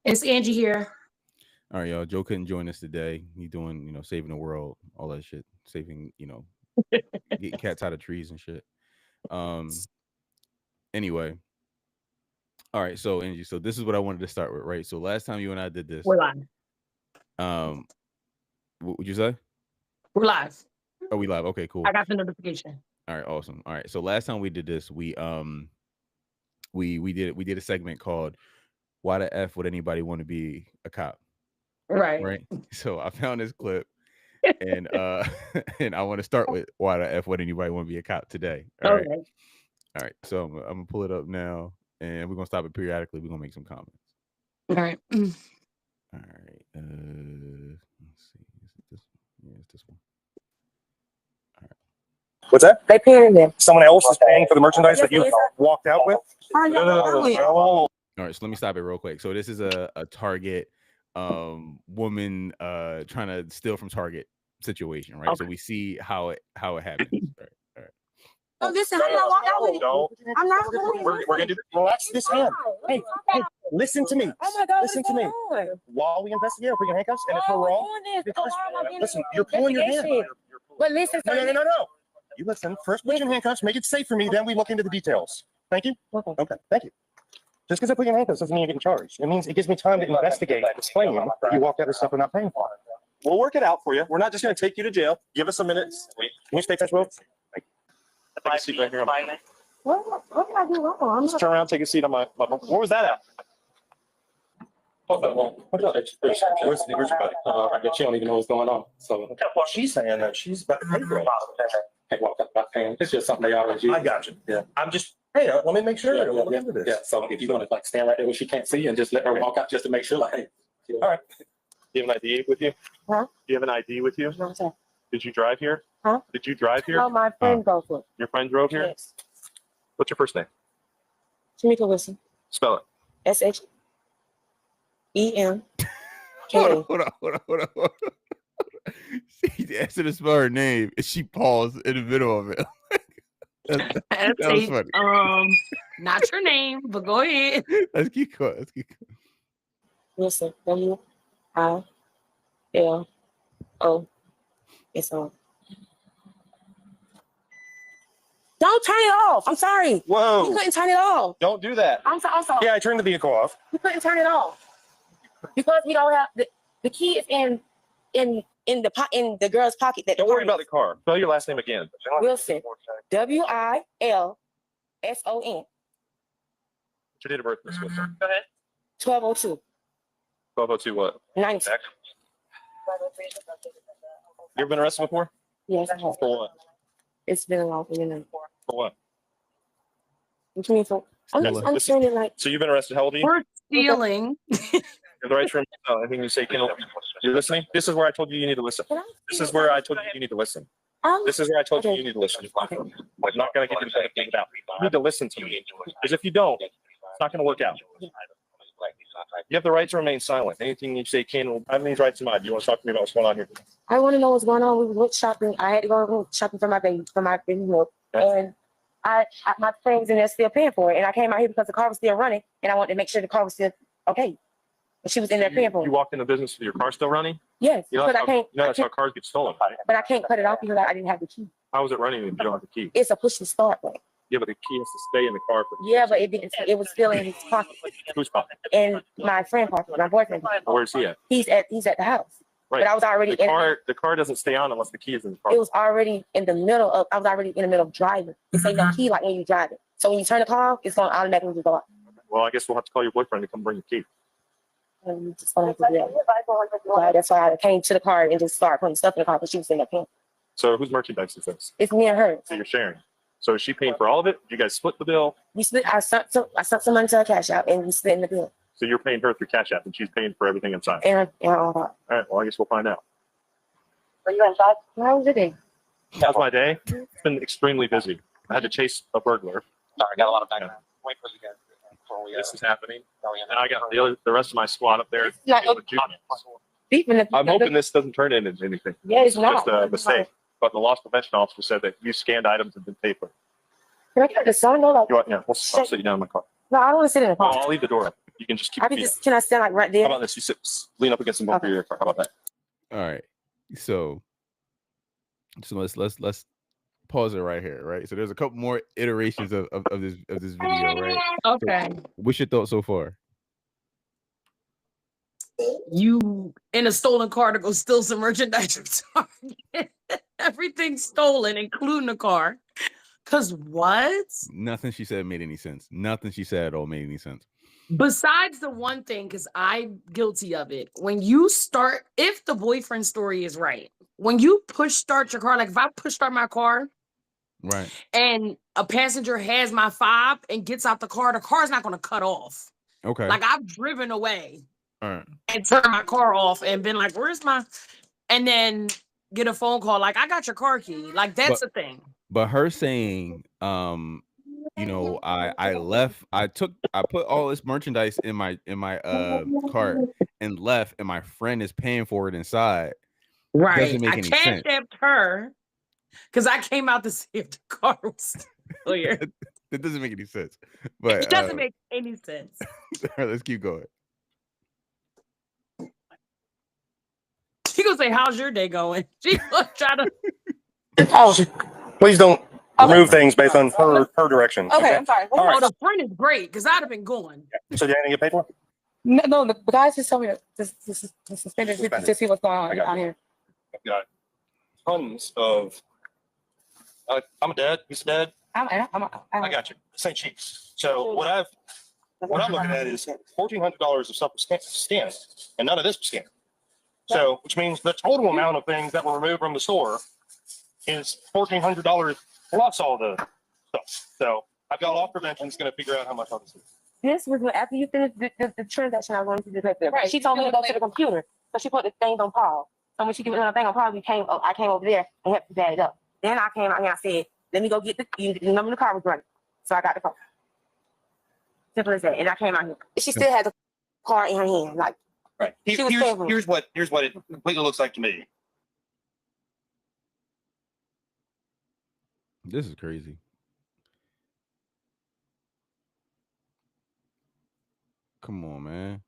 It's Angie here. All right, y'all. Joe couldn't join us today. He's doing, saving the world, all that shit, saving, getting cats out of trees and shit. Anyway, all right. So Angie, so this is what I wanted to start with, right? So last time you and I did this, We're live. What would you say? We're live. Oh, we live. Okay, cool. I got the notification. All right, awesome. All right. So last time we did this, we did a segment called "Why the F Would Anybody Want to Be a Cop?" Right. So I found this clip, and and I want to start with "Why the F Would Anybody Want to Be a Cop" today. All right. All right. So I'm gonna pull it up now, and we're gonna stop it periodically. We're gonna make some comments. All right. All right. Let's see. Is it this one? Yeah, it's this one. What's that? They paying them. Someone else is paying for the merchandise that you walked out with? All right, so let me stop it real quick. So this is a Target woman trying to steal from Target situation, right? Okay. So we see how it happens. Right. All right. Oh, listen, I'm not walking out with it. I'm not doing it. We're gonna do relax this hand. Hey, listen to me. Oh my God, listen to me. While we investigate, if we can handcuffs, and if we're wrong, listen, you're pulling your hand. But listen, No. You listen. First, put you in handcuffs. Make it safe for me. Then we look into the details. Thank you. Okay. Thank you. Just because I put you in handcuffs doesn't mean you're getting charged. It means it gives me time to investigate this claim that you walked out of stuff we're not paying for. We'll work it out for you. We're not just going to take you to jail. Give us a minute. Can you stay touch, Will? Take a seat right here. What did I do wrong? Just turn around, take a seat on my. Where was that at? Where's your buddy? I guess she don't even know what's going on. So She's saying that she's about to pay for it. can't walk up about paying. It's just something they always use. I got you. Yeah. I'm just, hey, let me make sure. Yeah, Look into this. Yeah. So if you want to stand right there where she can't see and just let her walk out just to make sure, like, hey. All right. Do you have an ID with you? Huh? Do you have an ID with you? No, sir. Did you drive here? Huh? Did you drive here? No, my friend drove here. Your friend drove here? Yes. What's your first name? Tamika Wilson. Spell it. SHEM. Hold on. She asked her to spell her name, and she paused in the middle of it. that was funny. Not your name, but go ahead. Let's keep going. Wilson. W-I-L-O-S-O. Don't turn it off. I'm sorry. Whoa. You couldn't turn it off. Don't do that. I'm sorry. Yeah, I turned the vehicle off. You couldn't turn it off because we don't have the key is in the girl's pocket. Don't worry about the car. Spell your last name again. Wilson. W-I-L-S-O-N. What's your date of birth, Miss Wilson? Go ahead. 1202. 1202 what? 90. You ever been arrested before? Yes, I have. For what? It's been a long time. For what? What you mean for? I'm saying it like. So you've been arrested. How old are you? For stealing. You have the right to anything you say. You're listening? This is where I told you need to listen. This is where I told you need to listen. This is where I told you need to listen. I'm not going to get into anything about. You need to listen to me. Because if you don't, it's not going to work out. You have the right to remain silent. Anything you say can. I have these rights in mind. You want to talk to me about what's going on here? I want to know what's going on. We went shopping. I had to go shopping for my baby milk. And my friends in there still paying for it. And I came out here because the car was still running, and I wanted to make sure the car was still okay. But she was in there paying for it. You walked in the business with your car still running? Yes, because I can't. You know that's how cars get stolen. But I can't cut it off because I didn't have the key. How is it running if you don't have the key? It's a push and start one. Yeah, but the key has to stay in the car. Yeah, but it didn't. It was still in his pocket. Whose pocket? In my friend's pocket, my boyfriend's pocket. Where's he at? He's at the house. Right. But I was already the car doesn't stay on unless the key is in the car. It was already in the middle of. I was already in the middle of driving. It's ain't no key like when you drive it. So when you turn the car off, it's going to automatically go off. Well, I guess we'll have to call your boyfriend to come bring the key. And you just don't have to do that. Well, that's why I came to the car and just started putting stuff in the car because she was in the pen. So whose merchandise is this? It's me and her. So you're sharing. So is she paying for all of it? You guys split the bill? We split. I sent some money to her cash out and we split in the bill. So you're paying her through Cash App and she's paying for everything inside. And all right. Well, I guess we'll find out. Are you inside? How was your day? How's my day? It's been extremely busy. I had to chase a burglar. Sorry, got a lot of background. Wait for you guys. This is happening. And I got the rest of my squad up there. I'm hoping this doesn't turn into anything. Yeah, it's not. Just a mistake. But the loss prevention officer said that you scanned items and didn't pay for it. Can I get the sun though? Like, I'll sit you down in my car. No, I don't want to sit in the car. I'll leave the door up. You can just keep. I be just, can I stand like right there? How about this? You sit, lean up against the bumper of your car. How about that? All right. So let's pause it right here, right? So there's a couple more iterations of this video, right? Okay. So what's your thoughts so far? You in a stolen car to go steal some merchandise from Target. Everything's stolen, including the car. Cause what? Nothing she said made any sense. Nothing she said at all made any sense. Besides the one thing, because I'm guilty of it. When you start, if the boyfriend story is right, when you push start your car, like if I push start my car, right, and a passenger has my fob and gets out the car's not going to cut off. Okay. Like I've driven away. All right. And turned my car off and been like, where's my, and then get a phone call like, I got your car key. Like that's the thing. But her saying, you know, I put all this merchandise in my cart and left, and my friend is paying for it inside. Right. Doesn't make any sense. I cashed her because I came out to see if the car was still here. That doesn't make any sense. But it doesn't make any sense. All right, let's keep going. She gonna say, how's your day going? She gonna try to Please don't remove things based on her direction. Okay, I'm sorry. All right. Oh, the friend is great because I'd have been going. So you didn't get paid for? No, the guys just told me to suspend it to see what's going on out here. I've got tons of. I'm a dad. He's a dad. I got you. This ain't cheap. So what I'm looking at is $1,400 of stuff was scanned, and none of this was scanned. So, which means the total amount of things that were removed from the store is $1,400 plus all the stuff. So I've got loss prevention's going to figure out how much all this is. This was after you finished the transaction. I wanted to do that. Right. She told me to go to the computer, so she put the thing on pause. So when she put the thing on pause, I came over there and helped to add it up. Then I came out here and I said, "Let me go get the number of the car was running." So I got the car. Simple as that. And I came out here. She still had the car in her hand, like. Right. Here's what it completely looks like to me. This is crazy. Come on, man.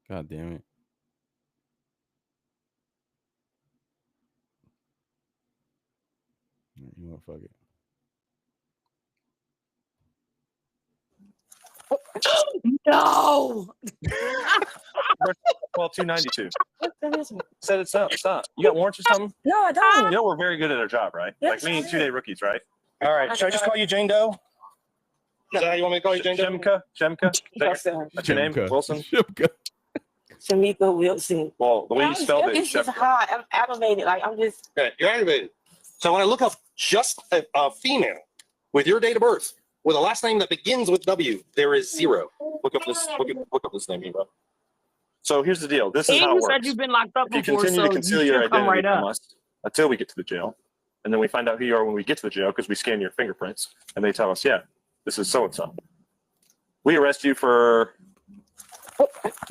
God damn it. You know what? Fuck it. No. $12,292. Said it's up. Stop. You got warrants or something? No, I don't. You know we're very good at our job, right? Yes, Like me and I 2-day rookies, right? All right. Should I just call you Jane Doe? Is that how you want me to call you, Jane Doe? Shemka? That's your name? Shemka. Wilson? Shemka. Shamika Wilson. Well, the way you spelled it is It's just Shemka. hard. I'm aggravated. Like I'm just. Okay, you're aggravated. So when I look up just a female with your date of birth with a last name that begins with W, there is 0. Look up this name, bro. So here's the deal. This is And how it you said works. you've been locked up If you before, continue so to conceal you your should come identity right from up. us until we get to the jail, and then we find out who you are when we get to the jail because we scan your fingerprints, and they tell us, yeah, this is so and so. We arrest you for.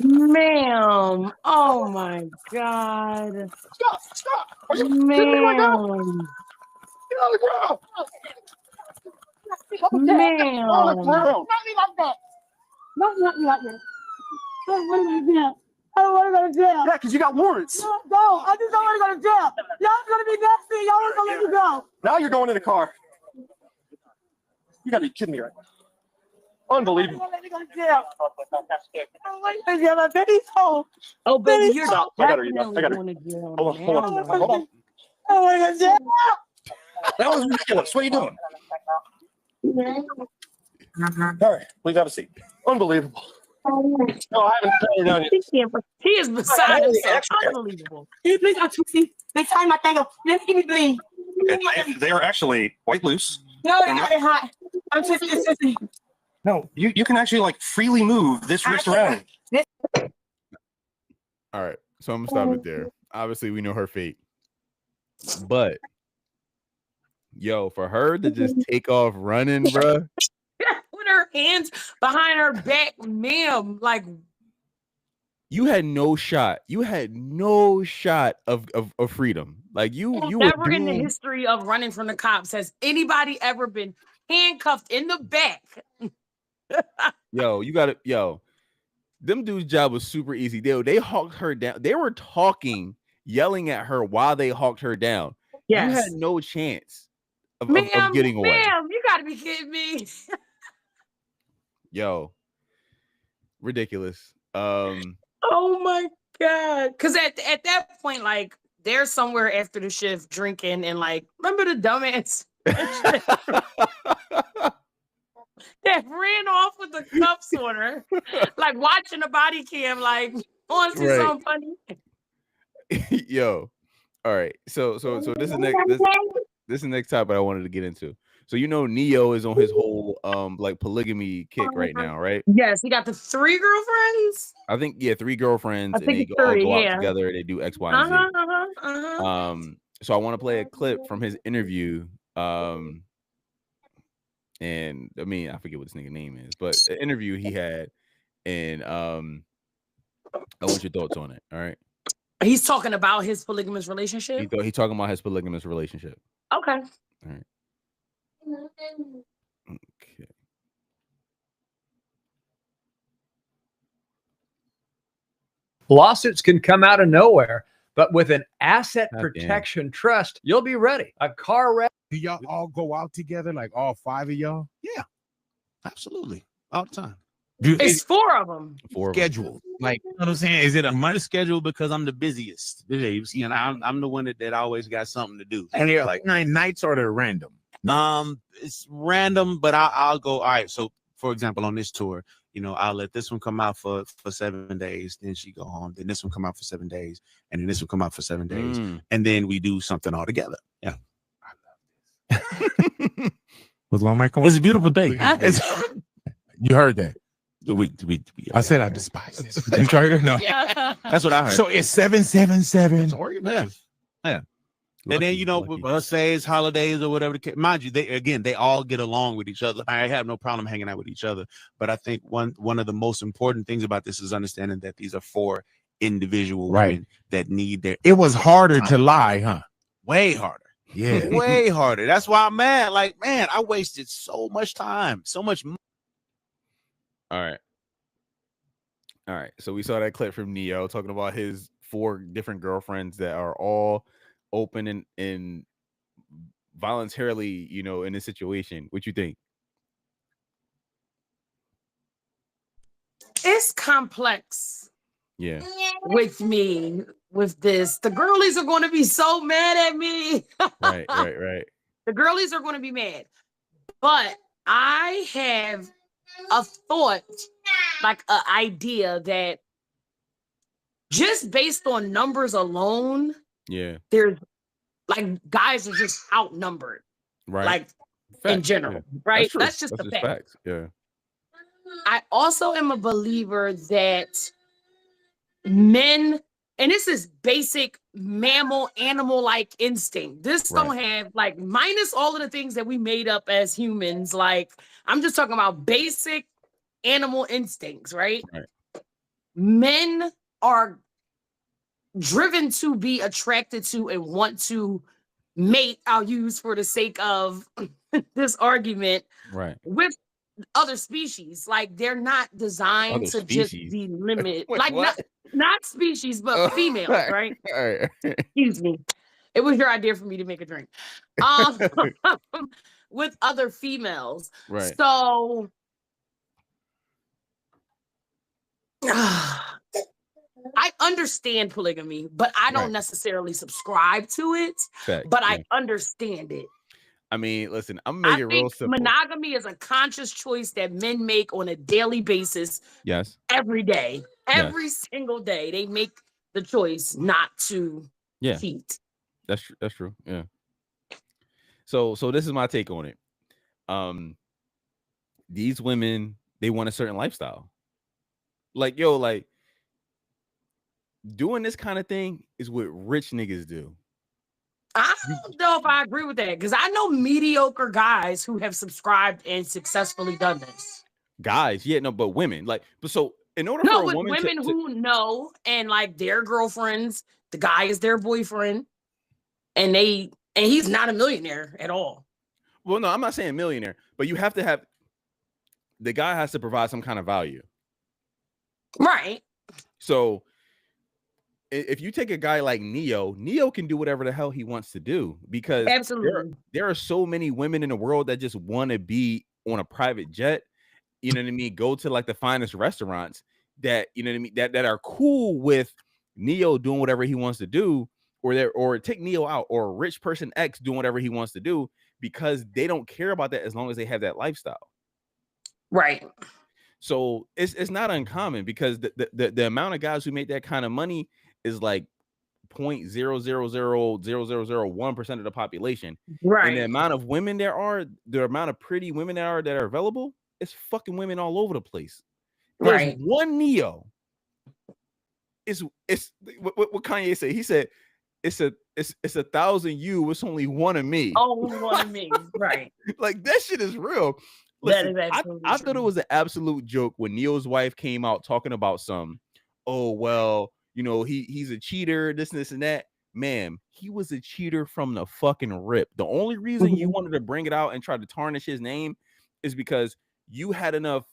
Ma'am. Oh my God. Stop! Are you Ma'am. Get on the ground! On the Ma'am. ground! Not me like that. Not me like that. I don't want to go to jail. I don't want to go to jail. Yeah, because you got warrants. No, I just don't want to go to jail. Y'all gonna be nasty. Y'all want to let me go. Now you're going in the car. You gotta be kidding me right now. Unbelievable. Let me go to jail. I don't want to go to jail. My baby's home. Oh, baby, you're Stop. I got her, definitely I got her. going to jail. Hold on, hold on, now. hold on. I don't want to go to jail. That was ridiculous. What are you doing? All right, please have a seat. Unbelievable. No, I haven't turned her down yet. He is beside Holy himself. extra. Unbelievable. Can you please not see? They tie my thing up. Let me bleed. They are actually quite loose. No, they're not hot. I'm just. No, you can actually like freely move this wrist around. All right. So I'm gonna stop it there. Obviously, we know her fate. But yo, for her to just take off running, bruh. With her hands behind her back, ma'am. Like, you had no shot. You had no shot of freedom. Like you were never in the doomed. history of running from the cops has anybody ever been handcuffed in the back. Yo, you got it. Yo, them dudes' job was super easy. They hawked her down. They were talking, yelling at her while they hawked her down. Yes. You had no chance of Ma'am, getting away. ma'am, you gotta be kidding me. Yo, ridiculous. Oh my God. Because at that point, like, they're somewhere after the shift drinking and like, remember the dumbass that ran off with the cuffs on her, like watching the body cam, like, on to Right. something funny. Yo, all right. So this is next. This is the next topic I wanted to get into. So Neo is on his whole like polygamy kick right now, right? Yes, he got the 3 girlfriends. I think 3 girlfriends, I and think they it's all 3, go out yeah. together. They do X, Y, and Z. Uh-huh. So I want to play a clip from his interview. And I mean, I forget what this nigga name is, but the interview he had, and I want your thoughts on it. All right. He's talking about his polygamous relationship. He talking about his polygamous relationship. Okay. All right. Okay. Lawsuits can come out of nowhere, but with an asset God protection trust, you'll be ready. A car wreck. Do y'all all go out together, like all 5 of y'all? Yeah, absolutely, all the time. It's 4 of them. 4 of them. Scheduled, like, you know what I'm saying? Is it a month schedule because I'm the busiest? You know, I'm the one that always got something to do. And you're like nights are random. It's random, but I'll go. All right. So, for example, on this tour, I'll let this one come out for 7 days, then she go home. Then this one come out for 7 days, and then this one come out for 7 days, and then we do something all together. Yeah. I love this. Was long mic on? It's a beautiful thing. You heard that? I said I despise this. You heard it? No. That's what I heard. So it's 777. Yeah. And then, with birthdays, holidays, or whatever the case, mind you, they all get along with each other. I have no problem hanging out with each other. But I think one of the most important things about this is understanding that these are 4 individual women that need their. It was harder to lie, huh? Way harder. Yeah. Way harder. That's why I'm mad. Like, man, I wasted so much time, so much money. All right. So we saw that clip from Neo talking about his 4 different girlfriends that are all open and voluntarily, in this situation. What you think? It's complex. Yeah. With me, with this. The girlies are going to be so mad at me. Right. The girlies are going to be mad. But I have a thought, like an idea that just based on numbers alone, Yeah. there's like guys are just outnumbered, Right. like in general, right? That's just the fact. Facts. Yeah. I also am a believer that men, and this is basic mammal, animal-like instinct. This don't have, like, minus all of the things that we made up as humans. Like, I'm just talking about basic animal instincts, right? Men are driven to be attracted to and want to mate, I'll use for the sake of this argument, with other species. Like, they're not designed to just be limited. Wait, like, not species, but females, right? Excuse me. It was your idea for me to make a drink. With other females. Right. So I understand polygamy, but I don't necessarily subscribe to it. But I understand it. I mean, listen, I'm making it real simple. Monogamy is a conscious choice that men make on a daily basis. Yes. Every day. Every single day. They make the choice not to cheat. That's true. Yeah. So this is my take on it. These women, they want a certain lifestyle. Like, doing this kind of thing is what rich niggas do. I don't know if I agree with that, because I know mediocre guys who have subscribed and successfully done this. Guys, but women, like, so In order No, for a with woman women who know and like their girlfriends, the guy is their boyfriend, and he's not a millionaire at all. well, no, I'm not saying millionaire, but you have to have the guy has to provide some kind of value. Right. So if you take a guy like Neo can do whatever the hell he wants to do because Absolutely. there are so many women in the world that just want to be on a private jet, you know what I mean? Go to like the finest restaurants that, you know what I mean, that are cool with Neo doing whatever he wants to do, or take Neo out, or a rich person X doing whatever he wants to do because they don't care about that as long as they have that lifestyle. Right. So it's not uncommon because the amount of guys who make that kind of money is like 0.0000001% of the population. Right. And the amount of women the amount of pretty women that are available, it's fucking women all over the place. There's Right. one Neo. It's what Kanye said. He said it's 1,000 you, it's only one of me. Oh, one of me. Right. Like that shit is real. That Listen, is absolutely I thought it true. was an absolute joke when Neo's wife came out talking about oh well, you know, he's a cheater, this and that. Ma'am, he was a cheater from the fucking rip. The only reason you wanted to bring it out and try to tarnish his name is because you had enough,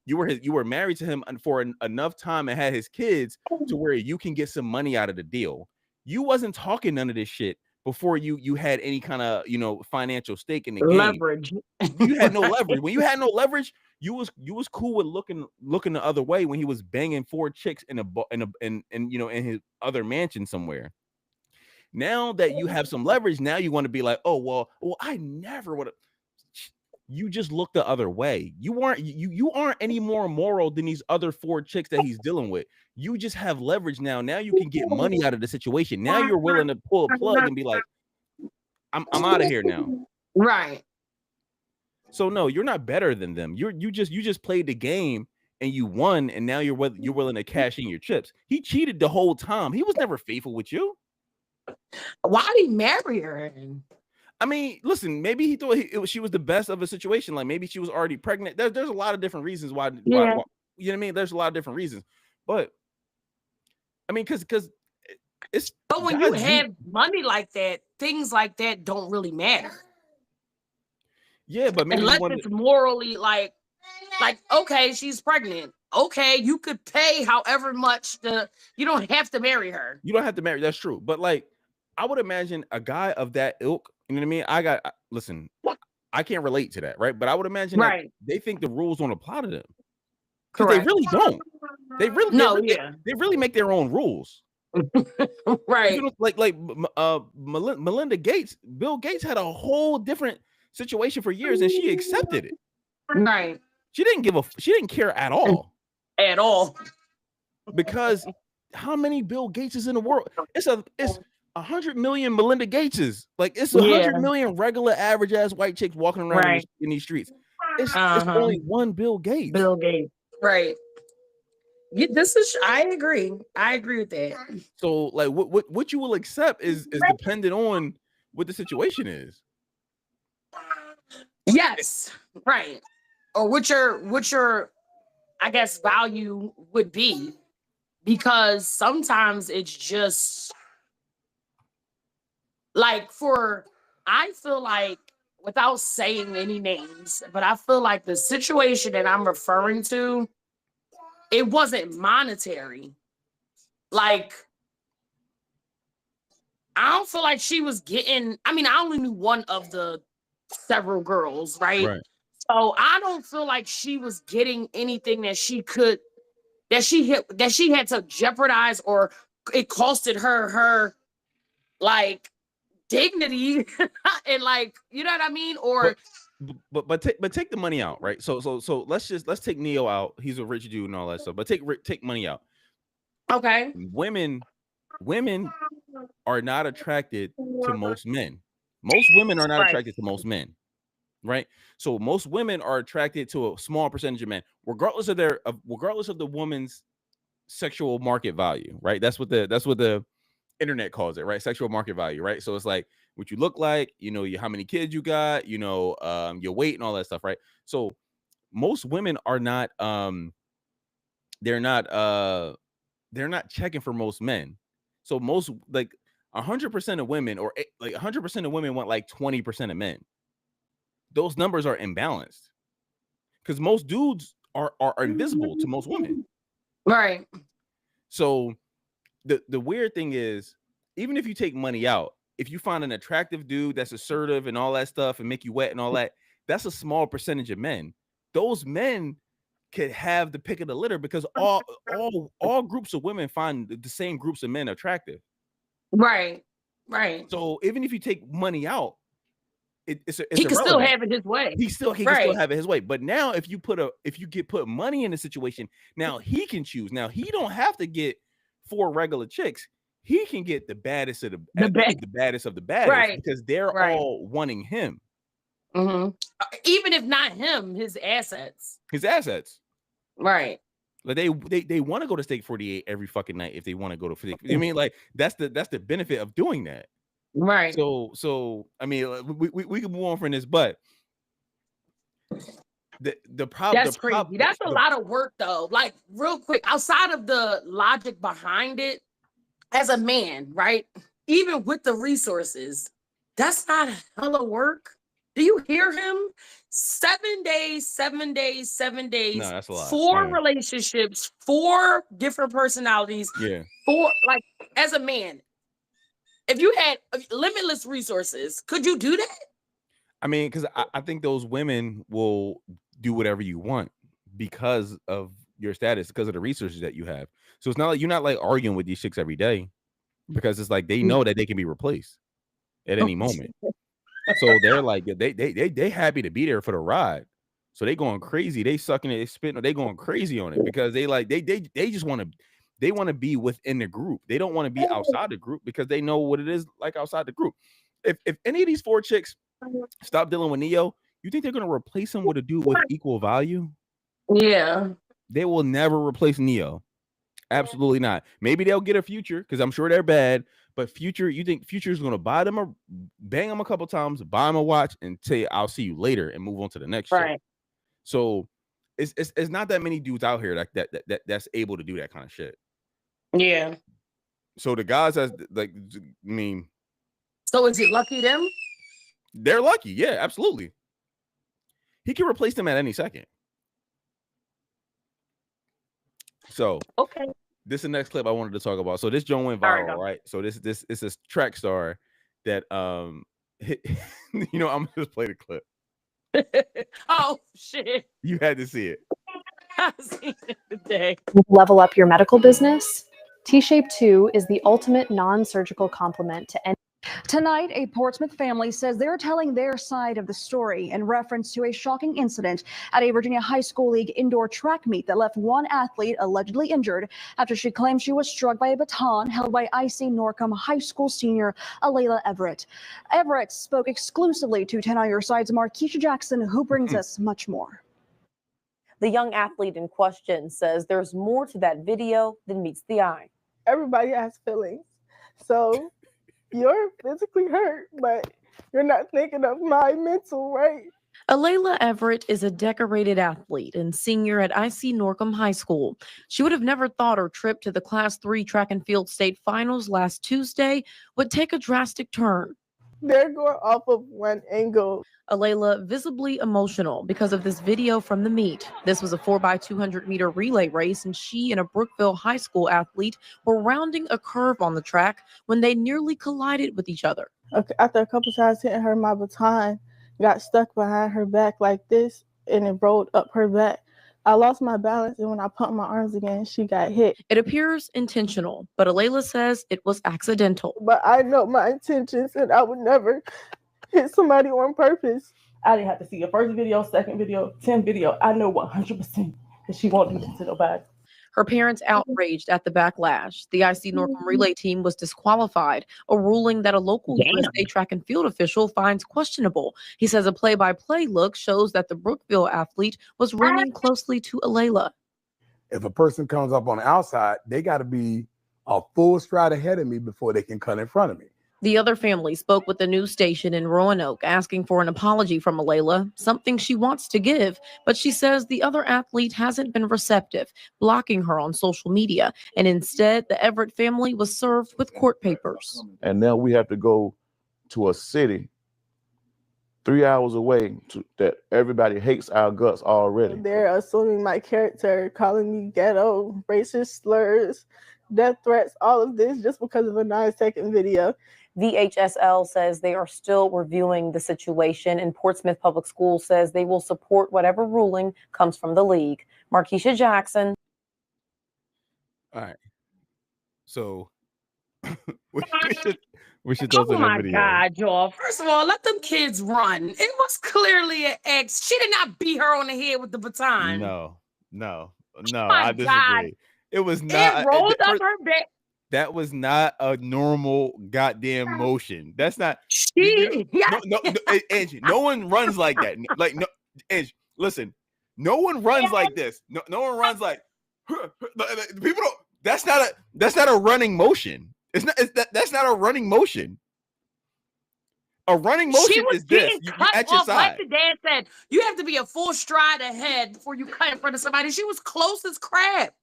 you were married to him for enough time and had his kids to where you can get some money out of the deal. You wasn't talking none of this shit before you had any kind of, you know, financial stake in the game. Leverage. You had no leverage. When you had no leverage, you was cool with looking the other way when he was banging 4 chicks in you know, in his other mansion somewhere. Now that you have some leverage, now you want to be like, oh well, I never would have. You just look the other way. You aren't any more moral than these other 4 chicks that he's dealing with. You just have leverage now. Now you can get money out of the situation. Now you're willing to pull a plug and be like, I'm out of here now. Right. So no, you're not better than them. You just played the game and you won, and now you're willing to cash in your chips. He cheated the whole time. He was never faithful with you. Why did he marry her? I mean, listen, maybe he thought she was the best of a situation. Like maybe she was already pregnant. There's a lot of different reasons why, you know what I mean? There's a lot of different reasons. But I mean, because it's But when you have money like that, things like that don't really matter. Yeah, but maybe unless it's morally like okay, she's pregnant. Okay, you could pay however much you don't have to marry her. You don't have to marry. That's true. But like, I would imagine a guy of that ilk. You know what I mean? Listen, I can't relate to that, right? But I would imagine that they think the rules don't apply to them. Because they really don't. They really make their own rules. Right. You know, like Melinda Gates, Bill Gates had a whole different situation for years and she accepted it. Right. She didn't care at all. At all. Because how many Bill Gateses in the world? It's 100 million Melinda Gateses. Like it's 100 million regular average ass white chicks walking around in these streets. It's only one Bill Gates. Bill Gates. Right. I agree with that. So like what you will accept is dependent on what the situation is. Yes. Right. Or what your I guess value would be, because sometimes it's just like I feel like, without saying any names, but I feel like the situation that I'm referring to, it wasn't monetary. Like, I don't feel like she was getting, I mean, I only knew one of the several girls, right? So I don't feel like she was getting anything that she had to jeopardize, or it costed her like dignity and like, you know what I mean? Or but take the money out, right? So let's take Neo out. He's a rich dude and all that stuff. But take money out. Okay. Women are not attracted to most men. Most women are not attracted to most men, right? So most women are attracted to a small percentage of men, regardless of the woman's sexual market value, right? That's what the internet calls it, right? Sexual market value, right? So it's like what you look like, you know, how many kids you got, you know, your weight and all that stuff, right? So most women are not they're not checking for most men. So most, like 100% of women, or like 100% of women want like 20% of men. Those numbers are imbalanced because most dudes are invisible to most women. Right. So the weird thing is, even if you take money out, if you find an attractive dude that's assertive and all that stuff and make you wet and all that, that's a small percentage of men. Those men could have the pick of the litter because all groups of women find the same groups of men attractive. Right. Right. So even if you take money out, it's he can still have it his way. He can still have it his way. But now if you put money in a situation, now he can choose. Now he don't have to get 4 regular chicks. He can get the baddest of the baddest of the baddest, right, because they're all wanting him. Mm-hmm. Even if not him, his assets. Right. Like they want to go to Steak 48 every fucking night if they want to go to 50. I mean, like that's the benefit of doing that. Right. So I mean, we can move on from this, but the problem, that's crazy. That's a lot of work though. Like real quick, outside of the logic behind it, as a man, right? Even with the resources, that's not hella work. Do you hear him? 7 days, 7 days, 7 days. No, that's a lot. 4 relationships, 4 different personalities. Yeah. 4, like, as a man, if you had limitless resources, could you do that? I mean, because I think those women will do whatever you want because of your status, because of the resources that you have. So it's not like you're not like arguing with these chicks every day, because it's like they know that they can be replaced at any moment. So they're like they happy to be there for the ride. So they going crazy. They sucking it, they spitting, they going crazy on it because they like they just want to be within the group. They don't want to be outside the group because they know what it is like outside the group. If any of these 4 chicks stop dealing with Neo, you think they're gonna replace him with a dude with equal value? Yeah. They will never replace Neo. Absolutely not. Maybe they'll get a Future because I'm sure they're bad. But Future, you think Future's gonna buy them or bang them a couple times, buy them a watch, and say I'll see you later and move on to the next right. shit. So it's not that many dudes out here that's able to do that kind of shit. Yeah. So the guys that's like, I mean, so is he lucky them? They're lucky, yeah, absolutely. He can replace them at any second. So okay. This is the next clip I wanted to talk about. So this joint went viral, right? So this is a track star that hit, you know, I'm gonna just play the clip. Oh shit. You had to see it. I've seen it today. Level up your medical business. T-Shape 2 is the ultimate non-surgical complement to any. Tonight, a Portsmouth family says they're telling their side of the story in reference to a shocking incident at a Virginia High School League indoor track meet that left one athlete allegedly injured after she claimed she was struck by a baton held by IC Norcom High School senior Alayla Everett. Everett spoke exclusively to 10 on Your Side's Markeisha Jackson, who brings us much more. The young athlete in question says there's more to that video than meets the eye. Everybody has feelings. So you're physically hurt, but you're not thinking of my mental, right? Alayla Everett is a decorated athlete and senior at IC Norcom High School. She would have never thought her trip to the Class 3 track and field state finals last Tuesday would take a drastic turn. They're going off of one angle. Alayla visibly emotional because of this video from the meet. This was a 4x200 meter relay race, and she and a Brookville High School athlete were rounding a curve on the track when they nearly collided with each other. Okay, after a couple times hitting her, my baton got stuck behind her back like this, and it rolled up her back. I lost my balance, and when I pumped my arms again, she got hit. It appears intentional, but Alayla says it was accidental. But I know my intentions, and I would never hit somebody on purpose. I didn't have to see your first video, second video, 10 video. I know 100% that she won't do this to nobody. Her parents outraged at the backlash. The IC Norcom relay team was disqualified, a ruling that a local USA track and field official finds questionable. He says a play-by-play look shows that the Brookville athlete was running closely to Alayla. If a person comes up on the outside, they got to be a full stride ahead of me before they can cut in front of me. The other family spoke with the news station in Roanoke asking for an apology from Alayla, something she wants to give, but she says the other athlete hasn't been receptive, blocking her on social media, and instead the Everett family was served with court papers. And now we have to go to a city 3 hours away that everybody hates our guts already. They're assuming my character, calling me ghetto, racist slurs, death threats, all of this just because of a 9-second video. VHSL says they are still reviewing the situation, and Portsmouth Public Schools says they will support whatever ruling comes from the league. Markeisha Jackson. All right. So we should throw Oh in my that video. God, y'all. First of all, let them kids run. It was clearly an ex. She did not beat her on the head with the baton. No, my I disagree. God. It was not. It rolled up her back. That was not a normal goddamn motion. That's not. She, No, Angie. No one runs like that. Like no, Angie. Listen, no one runs like this. No one runs like. People don't. That's not a running motion. That's not a running motion. A running motion is this. You at your side. Like the dad said, you have to be a full stride ahead before you cut in front of somebody. She was close as crap.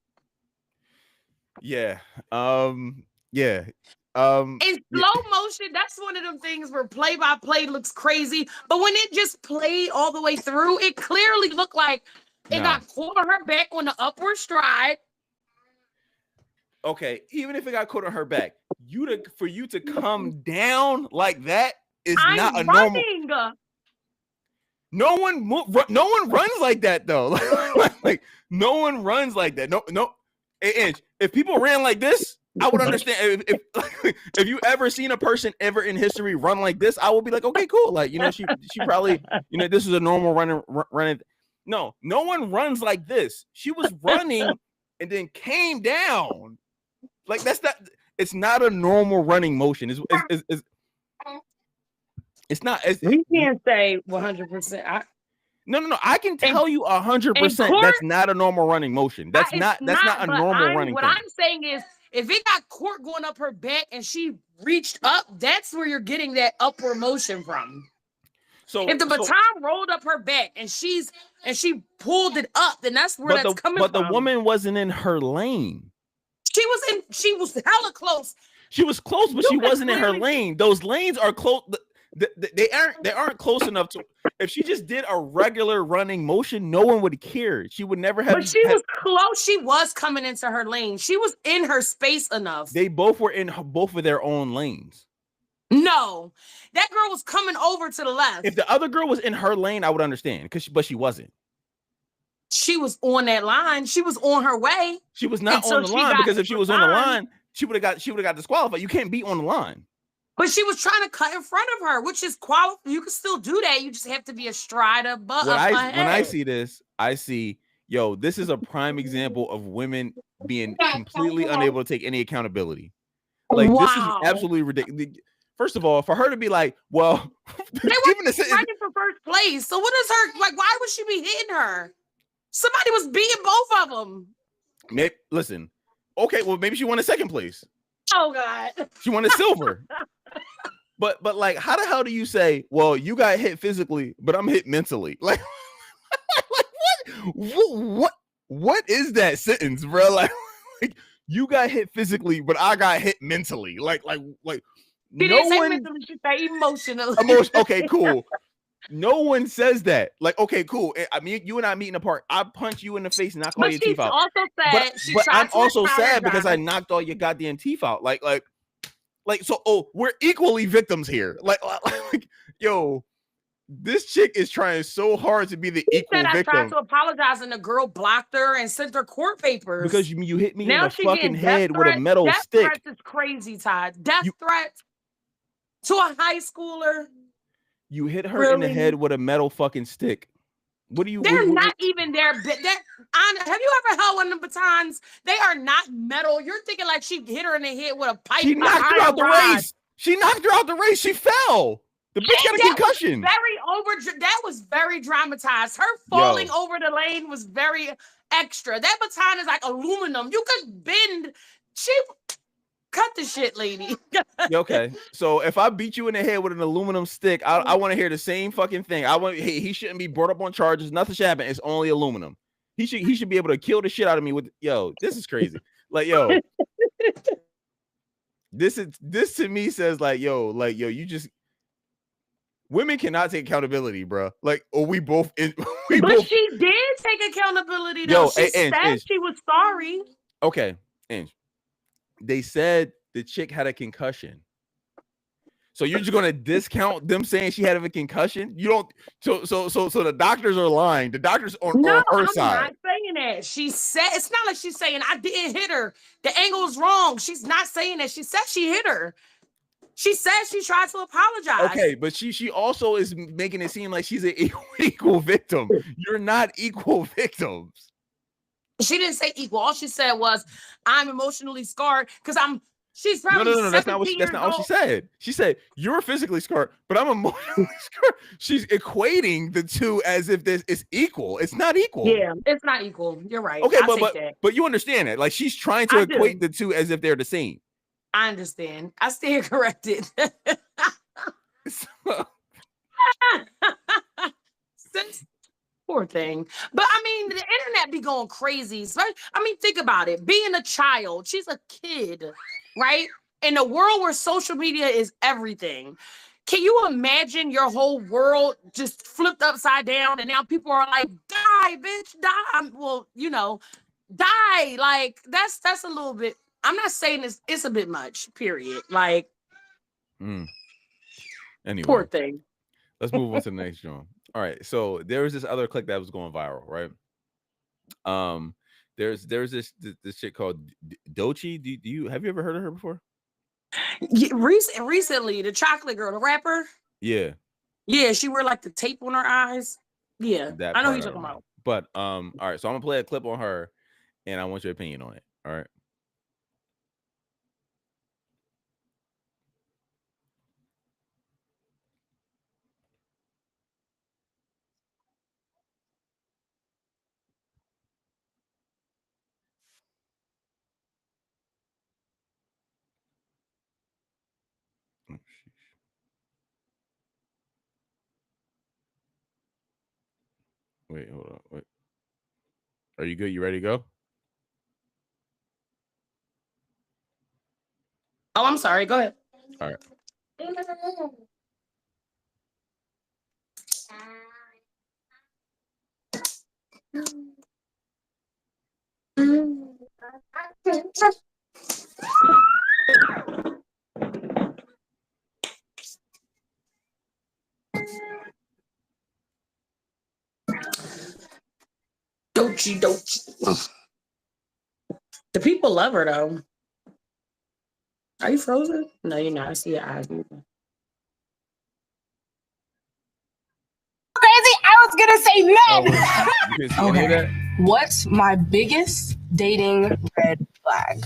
Yeah. In slow motion, that's one of them things where play-by-play looks crazy. But when it just played all the way through, it clearly looked like it got caught on her back on the upward stride. Okay, even if it got caught on her back, for you to come down like that is not a normal. No one runs like that though. like no one runs like that. No. If people ran like this, I would understand. If you ever seen a person ever in history run like this, I would be like, okay, cool. Like, she probably, this is a normal running. No one runs like this. She was running and then came down. Like it's not a normal running motion. It's not. We can't say 100%. No. I can tell you 100% that's not a normal running motion. That's not a normal running. What I'm saying is, if it got court going up her back and she reached up, that's where you're getting that upward motion from. So if the baton rolled up her back and she pulled it up, then that's where that's coming from. But the woman wasn't in her lane. She was hella close. She was close, but she wasn't in her lane. Those lanes are close. They aren't close enough to. If she just did a regular running motion, no one would care. She would never have. But she was close. She was coming into her lane. She was in her space enough. They both were in both of their own lanes. No, that girl was coming over to the left. If the other girl was in her lane, I would understand. But she wasn't. She was on that line. She was on her way. She was not on the line, because if she was on the line, she would have got disqualified. You can't be on the line. But she was trying to cut in front of her, which is qualified. You can still do that. You just have to be a stride above. When I see this, I see, this is a prime example of women being completely unable to take any accountability. Like, this is absolutely ridiculous. First of all, for her to be like, well, they were fighting for first place. So what is her, like, why would she be hitting her? Somebody was beating both of them. Listen, okay, well, maybe she won a second place. Oh, God. She wanted silver. But like, how the hell do you say, well, you got hit physically, but I'm hit mentally? Like what is that sentence, bro? Like you got hit physically, but I got hit mentally. Like no one mentally, she said emotionally. Okay, cool. No one says that. Like, okay, cool. I mean, you and I meet in the park. I punch you in the face and knock all your teeth out. But I'm also sad because I knocked all your goddamn teeth out. Like, so we're equally victims here. Like, yo, this chick is trying so hard to be the equal victim. I tried to apologize and the girl blocked her and sent her court papers. Because you hit me in the fucking head with a metal stick. Death threats is crazy, Todd. Death threats to a high schooler. You hit her in the head with a metal fucking stick. What do you? They're not even there. Have you ever held one of the batons? They are not metal. You're thinking like she hit her in the head with a pipe. She knocked her out the race. She knocked her out the race. She fell. The bitch got a concussion. That was very dramatized. Her falling over the lane was very extra. That baton is like aluminum. You could bend. cut the shit, lady. Yeah, okay. So if I beat you in the head with an aluminum stick, I want to hear the same fucking thing. He shouldn't be brought up on charges. Nothing should happen. It's only aluminum. He should be able to kill the shit out of me with this is crazy. Like, yo. This to me says like, yo, you just women cannot take accountability, bro. Like, or we both She did take accountability though. Yo, She said she was sorry. Okay, Ange. They said the chick had a concussion. So you're just gonna discount them saying she had a concussion? You don't. So the doctors are lying. The doctors on her I'm side. not saying that. She said it's not like she's saying I didn't hit her. The angle is wrong. She's not saying that. She said she hit her. She said she tried to apologize. Okay, but she also is making it seem like she's an equal victim. You're not equal victims. She didn't say equal. All she said was, "I'm emotionally scarred because I'm." She's probably No. That's not what she said. She said you're physically scarred, but I'm emotionally scarred. She's equating the two as if this is equal. It's not equal. Yeah, it's not equal. You're right. Okay, that. but you understand it. Like she's trying to equate the two as if they're the same. I understand. I stand corrected. Poor thing. But I mean, the internet be going crazy. So, I mean, think about it. Being a child, she's a kid, right? In a world where social media is everything. Can you imagine your whole world just flipped upside down and now people are like, die, bitch, die. Well, die. Like that's a little bit. I'm not saying it's a bit much, period. Like anyway. Poor thing. Let's move on to the next one. All right, so there was this other clip that was going viral, right? There's this chick called Doechii. Have you ever heard of her before? Yeah, recently, the chocolate girl, the rapper. Yeah, she wear like the tape on her eyes. Yeah, I know who you're talking about. But all right, so I'm gonna play a clip on her, and I want your opinion on it. All right. Wait, hold on. Wait. Are you good? You ready to go? Oh, I'm sorry. Go ahead. All right. Doechii. The people love her though. Are you frozen? No, you're not. I see your eyes moving. Crazy. I was gonna say men. Okay. What's my biggest dating red flag?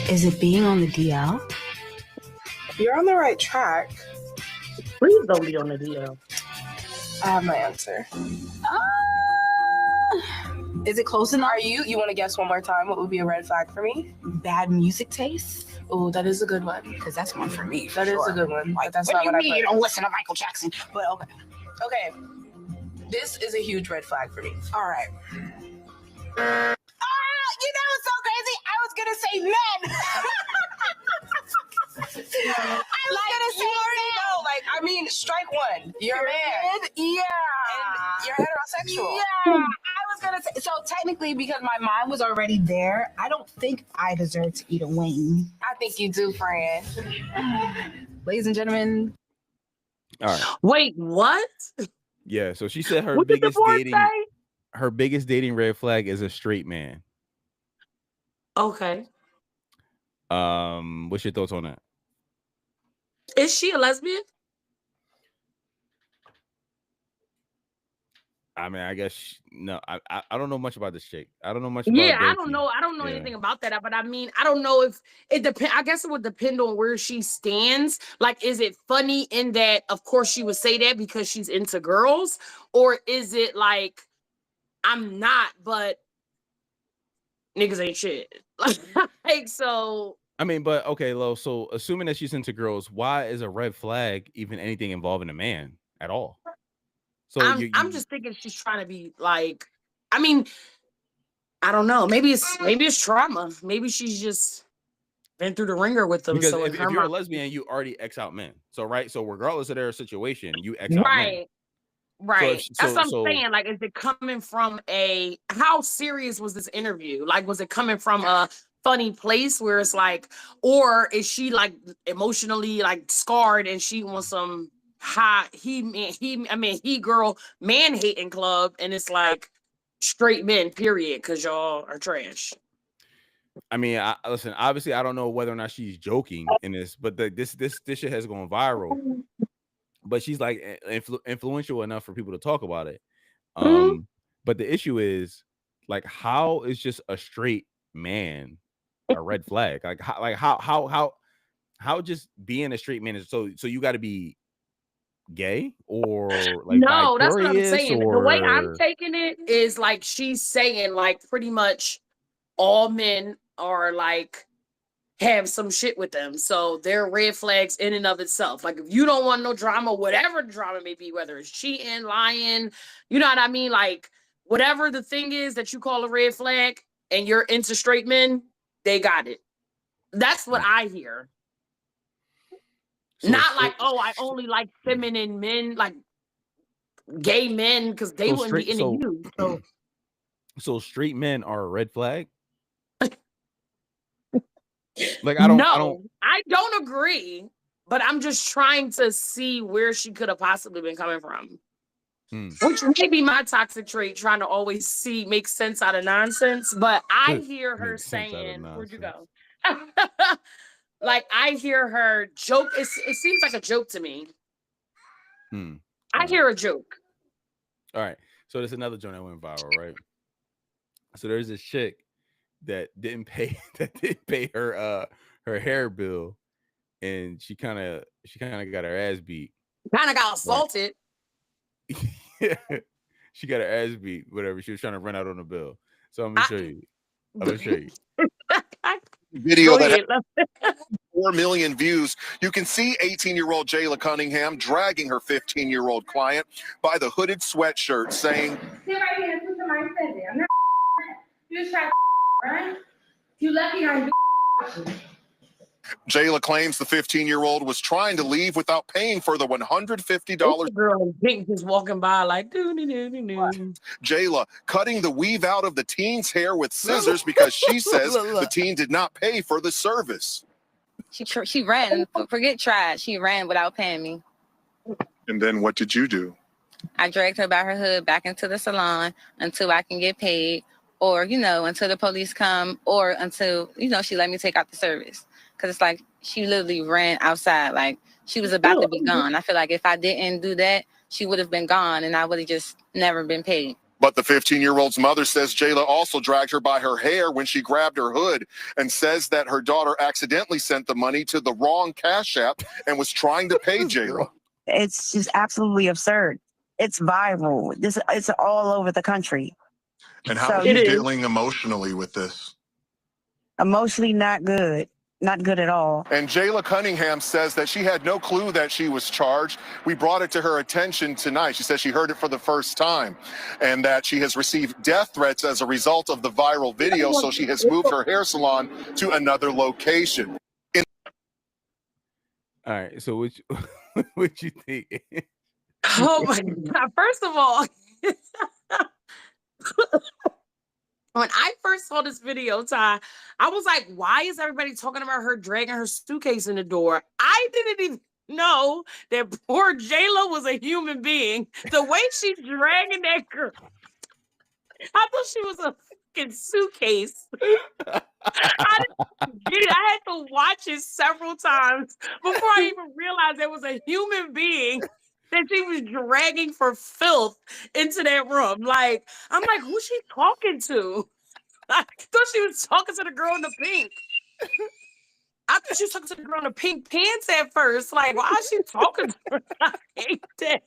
Is it being on the DL? You're on the right track. Please don't be on the DL. I have my answer. Is it close enough? You want to guess one more time? What would be a red flag for me? Bad music taste. Oh, that is a good one. Because that's one for me. That is a good one. Like, that's what not what you don't listen to Michael Jackson? But okay. Okay. This is a huge red flag for me. All right. It's so crazy. I was gonna say men. I mean, strike one. You're a man. Yeah. And you're heterosexual. Yeah. I was gonna say, so technically, because my mind was already there, I don't think I deserve to eat a wing. I think you do, friend. Ladies and gentlemen. All right. Wait, what? Yeah, so she said her What did the board say? biggest dating red flag is a straight man. Okay. What's your thoughts on that? Is she a lesbian? I mean, I guess no. I don't know much about this chick. I don't know much about I don't know. I don't know anything about that. But I mean, I don't know if it depends. I guess it would depend on where she stands. Like, is it funny in that, of course, she would say that because she's into girls? Or is it like, I'm not, but niggas ain't shit. Like, so. I mean, but okay, Lo. So assuming that she's into girls, why is a red flag even anything involving a man at all? So I'm just thinking she's trying to be like, I mean, I don't know. Maybe it's trauma. Maybe she's just been through the ringer with them. because So if you're a lesbian, you already X out men. So right. So regardless of their situation, you X out men. Right. That's what I'm so- saying. Like, is it coming from how serious was this interview? Like, was it coming from a funny place where it's like, or is she like emotionally like scarred and she wants some he girl man hating club and it's like straight men, period, because y'all are trash. I mean, listen. Obviously, I don't know whether or not she's joking in this, but this shit has gone viral. But she's like influential enough for people to talk about it. But the issue is, like, how is just a straight man a red flag? Like how just being a straight man is so you got to be gay or like No, that's what I'm bi-curious, saying. The way I'm or- taking it is like she's saying like pretty much all men are like have some shit with them. So they're red flags in and of itself. Like, if you don't want no drama, whatever drama may be, whether it's cheating, lying, you know what I mean? Like, whatever the thing is that you call a red flag and you're into straight men, they got it. That's what I hear. Not like, oh, I only like feminine men, like gay men, because they So wouldn't be straight- into you. So straight men are a red flag? Like, I don't agree, but I'm just trying to see where she could have possibly been coming from. Which may be my toxic trait, trying to always make sense out of nonsense. But I hear her saying, where'd you go? Like, I hear her joke. It seems like a joke to me. I hear a joke. All right. So there's another joint that went viral, right? So there's this chick that didn't pay her hair bill, and she kind of got her ass beat. Kind of got assaulted. She got her ass beat, whatever. She was trying to run out on the bill. So I'm gonna show you. I'm gonna show you. Video that had 4 million views. You can see 18-year-old Jayla Cunningham dragging her 15-year-old client by the hooded sweatshirt, saying, Sit right here and listen to my sentence. I'm not you just try to right? You lucky I do. Jayla claims the 15-year-old was trying to leave without paying for the $150. Girl in pink just walking by like doo-doo-doo-doo-doo. Jayla cutting the weave out of the teen's hair with scissors because she says the teen did not pay for the service. She ran. Forget tried. She ran without paying me. And then what did you do? I dragged her by her hood back into the salon until I can get paid, or until the police come, or until she let me take out the service. Because it's like she literally ran outside, like she was about to be gone. I feel like if I didn't do that, she would have been gone, and I would have just never been paid. But the 15-year-old's mother says Jayla also dragged her by her hair when she grabbed her hood, and says that her daughter accidentally sent the money to the wrong Cash App and was trying to pay Jayla. It's just absolutely absurd. It's viral. It's all over the country. And how So are you it is. dealing emotionally with this? Emotionally not good. Not good at all. And Jayla Cunningham says that she had no clue that she was charged. We brought it to her attention tonight. She says she heard it for the first time, and that she has received death threats as a result of the viral video. So she has moved her hair salon to another location. All right. So what you think? Oh my God. First of all, when I first saw this video, Ty, I was like, why is everybody talking about her dragging her suitcase in the door? I didn't even know that poor Jayla was a human being. The way she's dragging that girl, I thought she was a fucking suitcase. I didn't get it. I had to watch it several times before I even realized there was a human being that she was dragging for filth into that room. Like, I'm like, who's she talking to? I thought she was talking to the girl in the pink. I thought she was talking to the girl in the pink pants at first. Like, why is she talking to her? I hate that.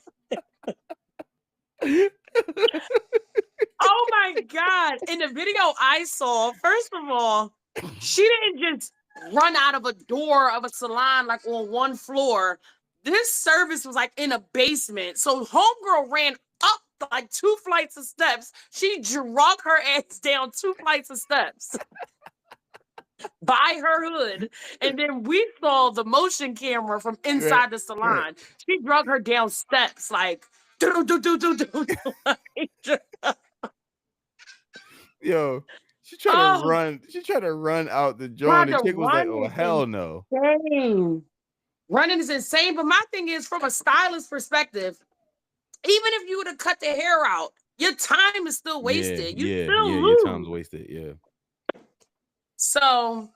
Oh my God. God. In the video I saw, first of all, she didn't just run out of a door of a salon like on one floor. This service was like in a basement. So homegirl ran up like 2 flights of steps. She drug her ass down 2 flights of steps by her hood. And then we saw the motion camera from inside the salon. She drug her down steps like Yo, she tried to run. She tried to run out the joint. And chick was like, "Oh hell no!" Insane. Running is insane. But my thing is, from a stylist perspective, even if you would have cut the hair out, your time is still wasted. You still lose. Your time's wasted. Yeah. So,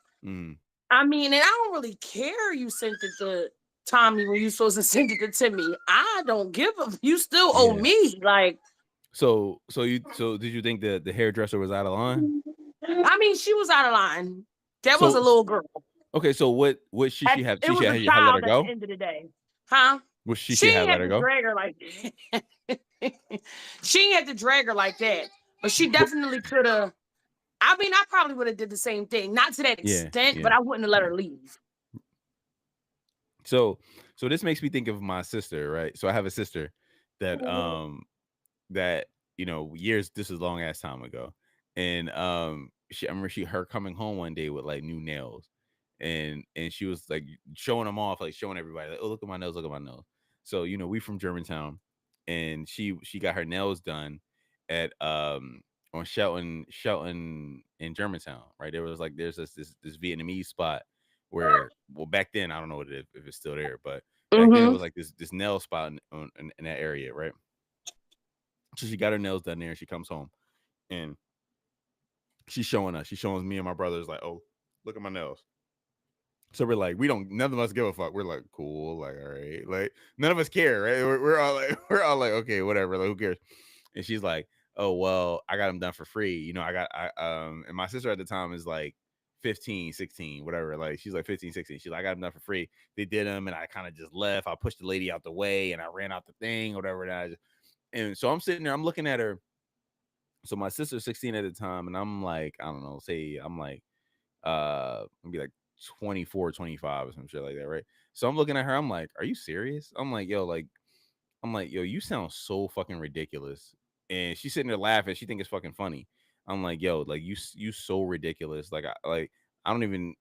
I mean, and I don't really care. You sent it to Tommy when you supposed to send it to Timmy. I don't give a. You still owe me. Like. So did you think the hairdresser was out of line? I mean, she was out of line. That was a little girl. Okay, so what she have? It was She a had child let her go. At the end of the day, huh? Was she had let her to go? drag her like she had to drag her like that, but she definitely could have. I mean, I probably would have did the same thing, not to that extent, but I wouldn't have let her leave. So this makes me think of my sister, right? So I have a sister that that years. This is long ass time ago, and I remember her coming home one day with like new nails, and she was like showing them off, like showing everybody, like, oh, look at my nails, look at my nails. So we from Germantown, and she got her nails done at on Shelton in Germantown, right? There's this Vietnamese spot where, well, back then I don't know if it's still there, but back then it was like this nail spot in that area, right? So she got her nails done there, and she comes home, and she's showing me and my brothers, like, oh, look at my nails. So we're like, none of us give a fuck. We're like, cool, like, all right, like none of us care, right? We're all like, okay, whatever, like, who cares? And she's like, oh, well, I got them done for free. And my sister at the time is like 15, 16, whatever. Like, she's like 15, 16. She's like, I got them done for free. They did them, and I kind of just left. I pushed the lady out the way, and I ran out the thing, whatever. And so I'm sitting there, I'm looking at her. So my sister's 16 at the time, and I'm like, I don't know, say I'm like, maybe like 24, 25 or some shit like that, right? So I'm looking at her, I'm like, are you serious? I'm like, yo, you sound so fucking ridiculous. And she's sitting there laughing. She think it's fucking funny. I'm like, yo, like you so ridiculous. Like I don't even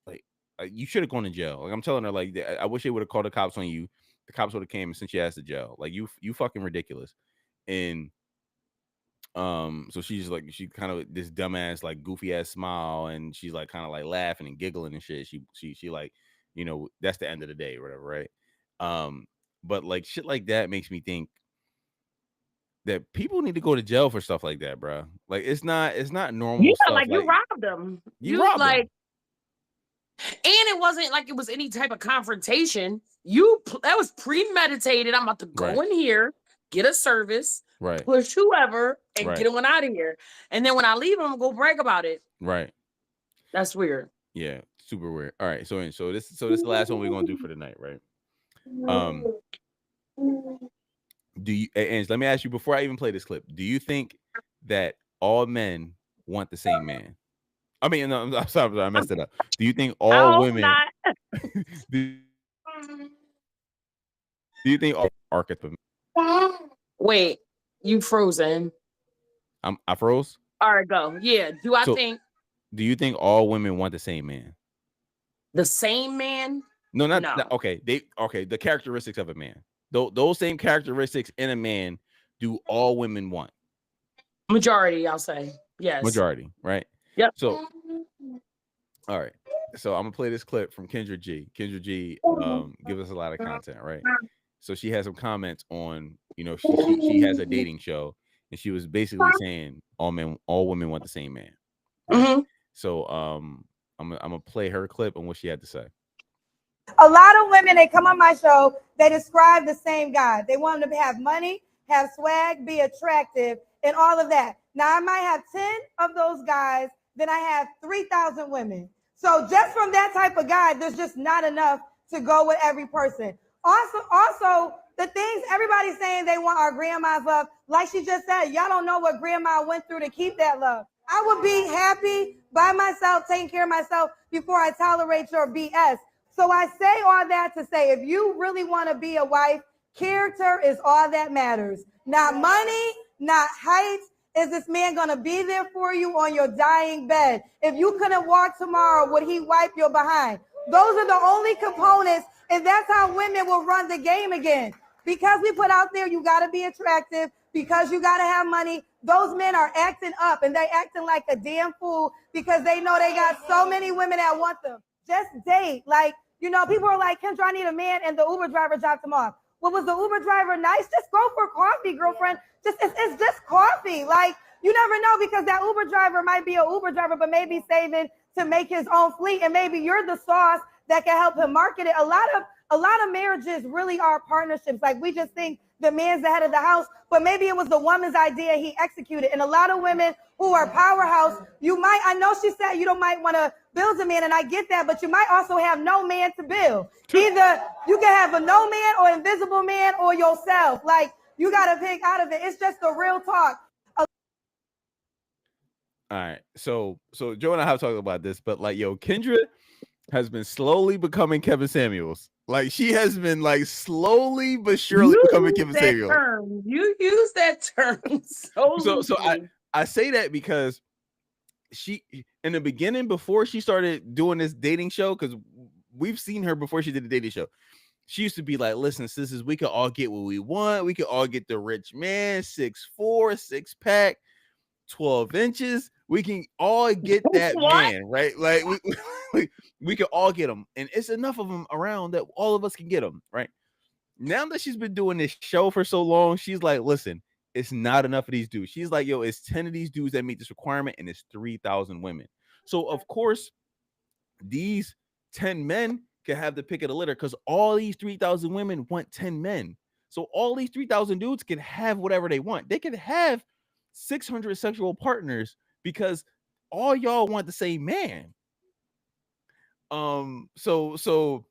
like you should have gone to jail. Like I'm telling her, like, I wish they would have called the cops on you. The cops would have came and sent your ass to jail. Like you fucking ridiculous. And so she's like, she kind of this dumbass, like goofy ass smile, and she's like kind of like laughing and giggling and shit. She like, that's the end of the day or whatever, right? But like shit like that makes me think that people need to go to jail for stuff like that, bro. Like it's not normal. Yeah, stuff. like you robbed them. You robbed them. And it wasn't like it was any type of confrontation. That was premeditated. I'm about to go in here, get a service, push whoever, and get one out of here. And then when I leave, I'm gonna go brag about it. Right. That's weird. Yeah, super weird. All right, so this is the last one we're gonna do for the night, right? Do you, Ange, let me ask you before I even play this clip, do you think that all men want the same man? I mean, no, I'm sorry, I messed it up. Do you think all women do you think all archetype? Wait, you frozen? I froze. All right, go. Yeah. Do you think all women want the same man? The same man? No, not okay. The characteristics of a man. Those same characteristics in a man, do all women want? Majority, I'll say. Yes. Majority, right? Yep. So, all right. So I'm gonna play this clip from Kendra G. Kendra G gives us a lot of content, right? So she has some comments on, she has a dating show, and she was basically saying all women want the same man. Right? So I'm gonna play her clip on what she had to say. A lot of women, they come on my show, they describe the same guy. They want them to have money, have swag, be attractive, and all of that. Now, I might have 10 of those guys, then I have 3,000 women. So just from that type of guy, there's just not enough to go with every person. Also, The things everybody's saying they want our grandma's love, like she just said, y'all don't know what grandma went through to keep that love. I would be happy by myself, taking care of myself before I tolerate your BS. So I say all that to say, if you really want to be a wife, character is all that matters. Not money, not height. Is this man going to be there for you on your dying bed? If you couldn't walk tomorrow, would he wipe your behind? Those are the only components, and that's how women will run the game again. Because we put out there, you got to be attractive, because you got to have money. Those men are acting up, and they acting like a damn fool because they know they got so many women that want them. Just date. Like, you know, people are like, Kendra, I need a man, and the Uber driver dropped him off. Well, was the Uber driver nice? Just go for coffee, girlfriend. It's just coffee. Like, you never know, because that Uber driver might be an Uber driver, but maybe saving to make his own fleet, and maybe you're the sauce that can help him market it. A lot of marriages really are partnerships. Like, we just think the man's the head of the house, but maybe it was the woman's idea, he executed. And a lot of women who are powerhouse, I know she said you don't might want to build a man, and I get that, but you might also have no man to build. Either you can have a no man or invisible man or yourself. Like, you got to pick out of it. It's just the real talk. All right. So Joe and I have talked about this, but like, yo, Kendra has been slowly becoming Kevin Samuels. Like, she has been like slowly but surely becoming Kevin Samuels. You use that term So I say that because she, in the beginning, before she started doing this dating show, because we've seen her before she did the dating show, she used to be like, listen, sisters, we can all get what we want. We can all get the rich man, 6'4", 6-pack, 12 inches. We can all get that man, right? Like, we can all get him. And it's enough of them around that all of us can get them, right? Now that she's been doing this show for so long, she's like, listen, it's not enough of these dudes. She's like, yo, it's 10 of these dudes that meet this requirement, and it's 3,000 women. So, of course, these 10 men can have the pick of the litter, because all these 3,000 women want 10 men. So all these 3,000 dudes can have whatever they want. They can have 600 sexual partners because all y'all want the same man. So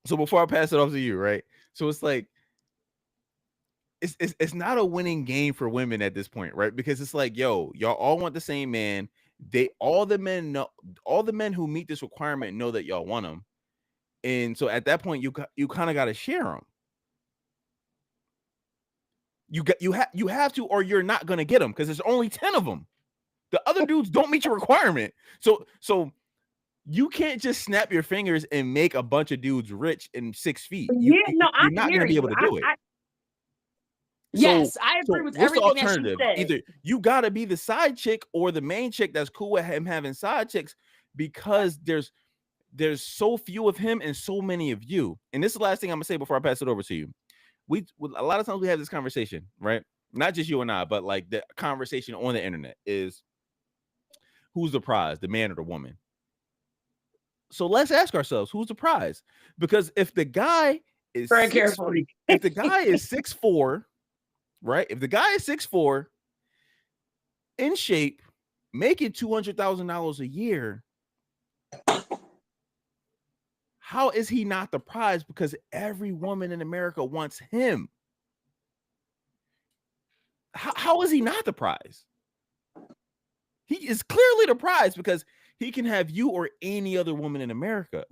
before I pass it off to you, right? So it's like, it's not a winning game for women at this point, right? Because it's like, yo, y'all all want the same man. All the men who meet this requirement know that y'all want them. And so at that point, you kind of got to share them. You have to, or you're not gonna get them, because there's only 10 of them. The other dudes don't meet your requirement. So you can't just snap your fingers and make a bunch of dudes rich in 6 feet. You're not gonna be able to do it. Yes, I agree with everything that she said. Either you gotta be the side chick or the main chick that's cool with him having side chicks, because there's so few of him and so many of you. And this is the last thing I'm gonna say before I pass it over to you. A lot of times we have this conversation, right? Not just you and I, but like the conversation on the internet is, who's the prize, the man or the woman? So let's ask ourselves, who's the prize? Because if the guy is if the guy is 6'4", right? If the guy is 6'4", in shape, making $200,000 a year, how is he not the prize? Because every woman in America wants him. How is he not the prize? He is clearly the prize, because he can have you or any other woman in America,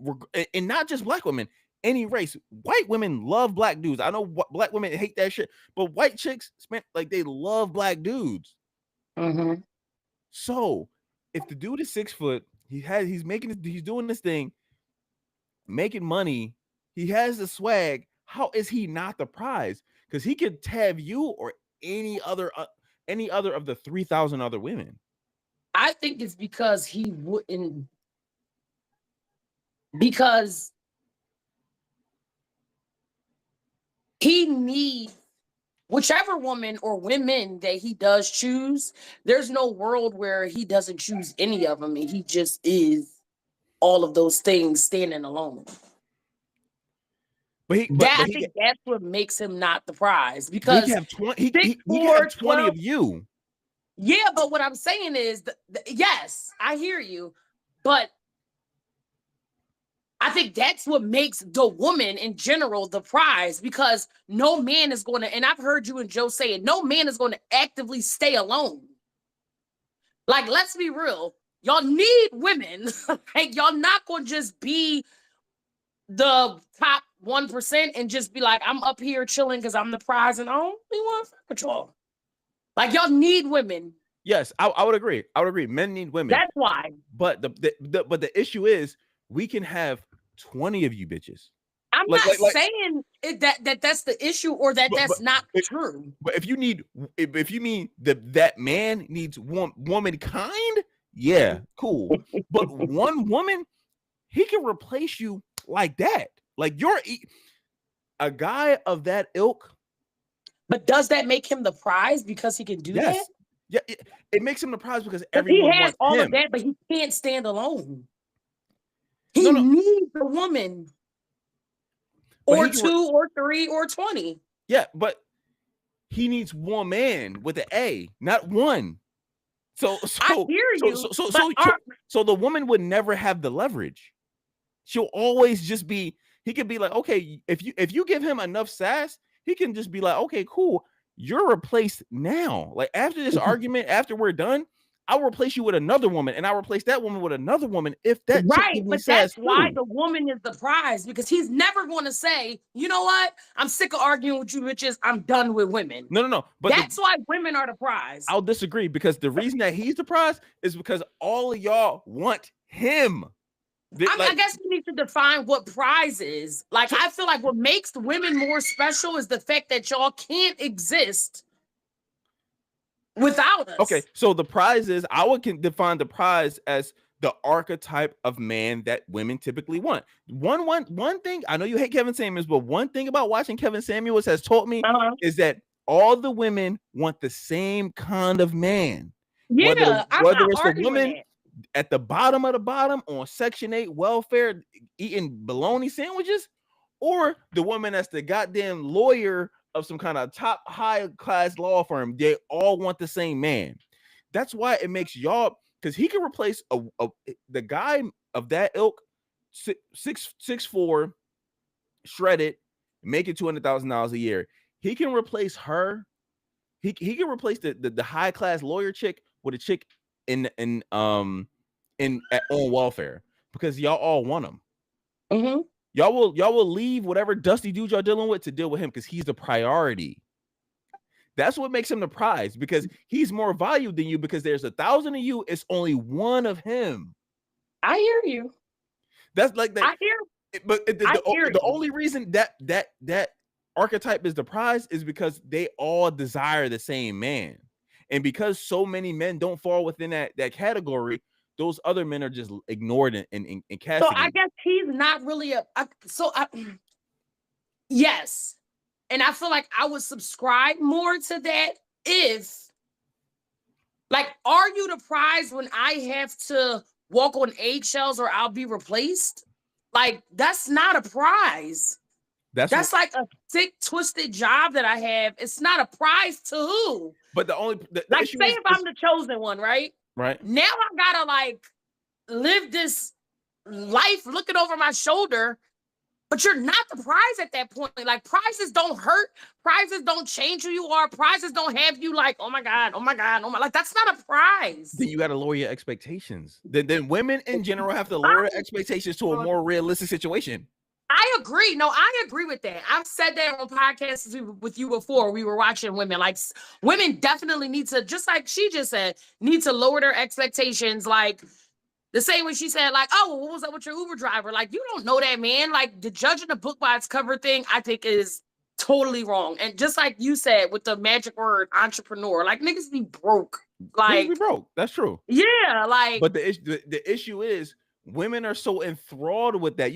and not just black women, any race. White women love black dudes. I know black women hate that shit, but white chicks, they love black dudes. Mm-hmm. So if the dude is 6 foot, he's doing this thing, making money, he has the swag, how is he not the prize? Because he could have you or any other of the 3,000 other women. I think it's because he wouldn't, because he needs whichever woman or women that he does choose. There's no world where he doesn't choose any of them, and he just is all of those things standing alone. But I think that's what makes him not the prize, because he can have 20 of you. Yeah, but what I'm saying is, yes, I hear you, but I think that's what makes the woman in general the prize, because no man is going to, and I've heard you and Joe say it, no man is going to actively stay alone. Like, let's be real. Y'all need women. Like, y'all not going to just be the top 1% and just be like, I'm up here chilling because I'm the prize and I don't really want to fuck with y'all. Like, y'all need women. Yes, I would agree. I would agree. Men need women. That's why. But the issue is we can have 20 of you bitches. I'm not saying that's the issue or that's not true. But if you mean that man needs womankind, yeah, cool. But one woman, he can replace you like that. Like you're a guy of that ilk. But does that make him the prize because he can do that? Yeah, it makes him the prize because He everyone has wants all him. of that, but he can't stand alone. He needs a woman. But Or he can 2 or 3 or 20. Yeah, but he needs one man with an A, not one. So I hear you. So the woman would never have the leverage. She'll always just be. He could be like, okay, if you give him enough sass, he can just be like, okay, cool, you're replaced now. Like after this argument, after we're done, I'll replace you with another woman, and I'll replace that woman with another woman. If that Right, but that's why the woman is the prize, because he's never going to say, you know what? I'm sick of arguing with you bitches. I'm done with women. No. But that's why women are the prize. I'll disagree, because the reason that he's the prize is because all of y'all want him. I guess we need to define what prize is. Like, I feel like what makes women more special is the fact that y'all can't exist without us. Okay, so the prize is, I would define the prize as the archetype of man that women typically want. One thing, I know you hate Kevin Samuels, but one thing about watching Kevin Samuels has taught me is that all the women want the same kind of man. Yeah, whether it's the woman at the bottom of the bottom on Section 8 welfare eating bologna sandwiches, or the woman that's the goddamn lawyer of some kind of top high class law firm. They all want the same man. That's why it makes y'all, because he can replace the guy of that ilk, 6'4", shredded, making $200,000 a year. He can replace her. He can replace the high class lawyer chick with a chick on welfare, because y'all all want him. Mm-hmm. Y'all will leave whatever dusty dude y'all dealing with to deal with him, because he's the priority. That's what makes him the prize, because he's more valued than you, because there's 1,000 of you, it's only one of him. I hear you. That's like that. I hear. But the only reason that archetype is the prize is because they all desire the same man. And because so many men don't fall within that category, those other men are just ignored and castigated. So I guess he's not really yes. And I feel like I would subscribe more to that if, like, are you the prize when I have to walk on eggshells or I'll be replaced? Like, that's not a prize. That's like a sick, twisted job that I have. It's not a prize to who? But the like, issue say is, if I'm the chosen one, right? Right. Now I gotta like live this life looking over my shoulder, but you're not the prize at that point. Like, prizes don't hurt. Prizes don't change who you are. Prizes don't have you like, oh my God, like, that's not a prize. Then you got to lower your expectations. Then women in general have to lower their expectations to a more realistic situation. I agree. No, I agree with that. I've said that on podcasts with you before. We were watching women. Like, women definitely need to, just like she just said, need to lower their expectations. Like, the same way she said, like, oh, well, what was up with your Uber driver? Like, you don't know that, man. Like, the judging the book by its cover thing, I think is totally wrong. And just like you said with the magic word entrepreneur, like, niggas be broke. Like, niggas be broke. That's true. Yeah, like. But the issue is, women are so enthralled with that.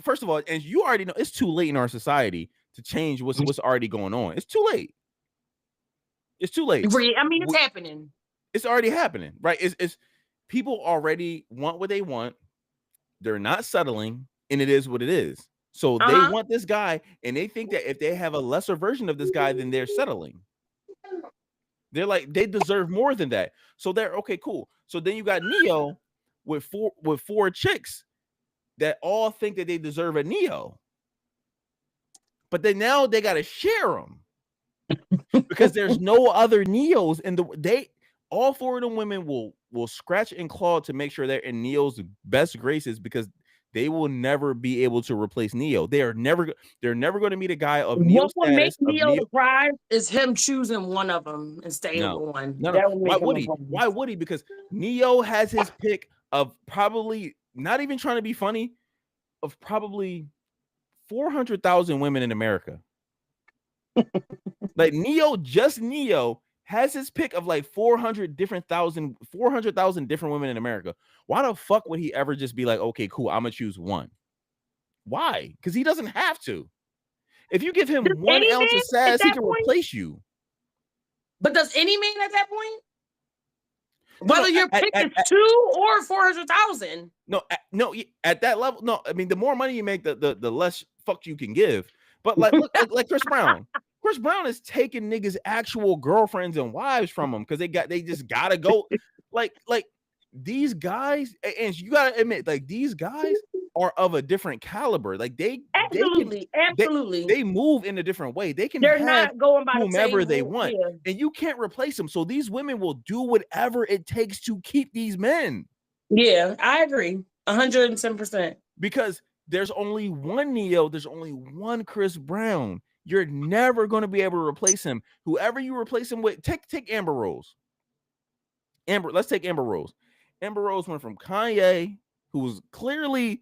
First of all, and you already know, it's too late in our society to change what's already going on. It's too late. It's too late. I mean, it's happening. It's already happening, right? It's people already want what they want. They're not settling, and it is what it is. So they want this guy, and they think that if they have a lesser version of this guy, then they're settling. They're like, they deserve more than that. So they're okay, cool. So then you got Neo with four chicks, that all think that they deserve a Neo, but then now they got to share them because there's no other Neos in the all 4 of them women will scratch and claw to make sure they're in Neo's best graces because they will never be able to replace Neo. They're never going to meet a guy of Neo What would make status. Neo surprise is him choosing one of them and staying with one. No. That would make Why him would he? surprise. Why would he? Because Neo has his pick of probably not even trying to be funny of probably 400,000 women in America. Like Neo has his pick of like 400,000 different women in America. Why the fuck would he ever just be like, okay, cool, I'm gonna choose one? Why? Because he doesn't have to. If you give him Does 1 any ounce man of sass, at he that can point? replace you. But does any man at that point? No, Whether your pick is 2 or 400,000. No, at that level, no. I mean, the more money you make, the less fuck you can give. But like, look, like Chris Brown. Chris Brown is taking niggas' actual girlfriends and wives from them because they just gotta go. Like these guys, and you gotta admit, like these guys are of a different caliber. Like Absolutely. they move in a different way. They can They're have not going by the whomever same they rule, want, yeah. and you can't replace them. So these women will do whatever it takes to keep these men. Yeah, I agree. 110%. Because there's only one Neo, there's only one Chris Brown. You're never going to be able to replace him. Whoever you replace him with, take Amber Rose. Let's take Amber Rose. Amber Rose went from Kanye, who was clearly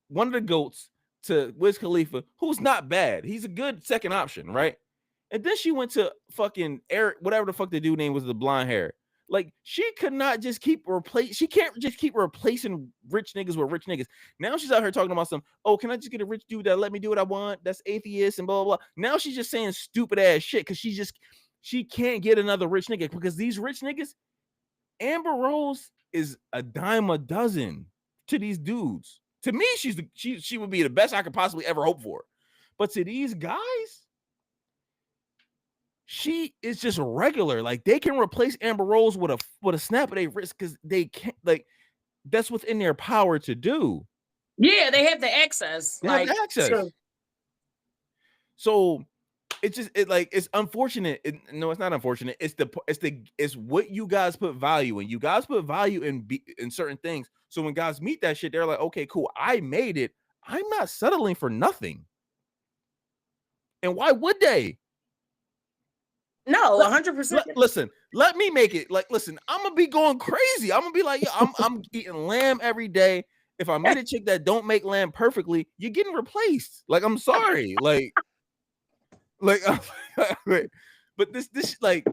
one of the GOATs, to Wiz Khalifa, who's not bad. He's a good second option, right? And then she went to fucking Eric, whatever the fuck the dude name was, the blonde hair. Like she could not just she can't just keep replacing rich niggas with rich niggas. Now she's out here talking about can I just get a rich dude that let me do what I want? That's atheist and blah, blah, blah. Now she's just saying stupid ass shit because she can't get another rich nigga because these rich niggas, Amber Rose is a dime a dozen to these dudes. To me, she would be the best I could possibly ever hope for. But to these guys, she is just regular. Like they can replace Amber Rose with a snap of their wrist because they can't. Like that's within their power to do. Yeah, they have the access. They have the access. So it's unfortunate. No, it's not unfortunate. It's what you guys put value in. You guys put value in certain things. So when guys meet that shit, they're like, okay, cool, I made it. I'm not settling for nothing. And why would they? No, 100%. Listen, let me make it. Like, listen, I'm gonna be going crazy. I'm gonna be like, I'm eating lamb every day. If I meet a chick that don't make lamb perfectly, you're getting replaced. Like, I'm sorry. Like, but this like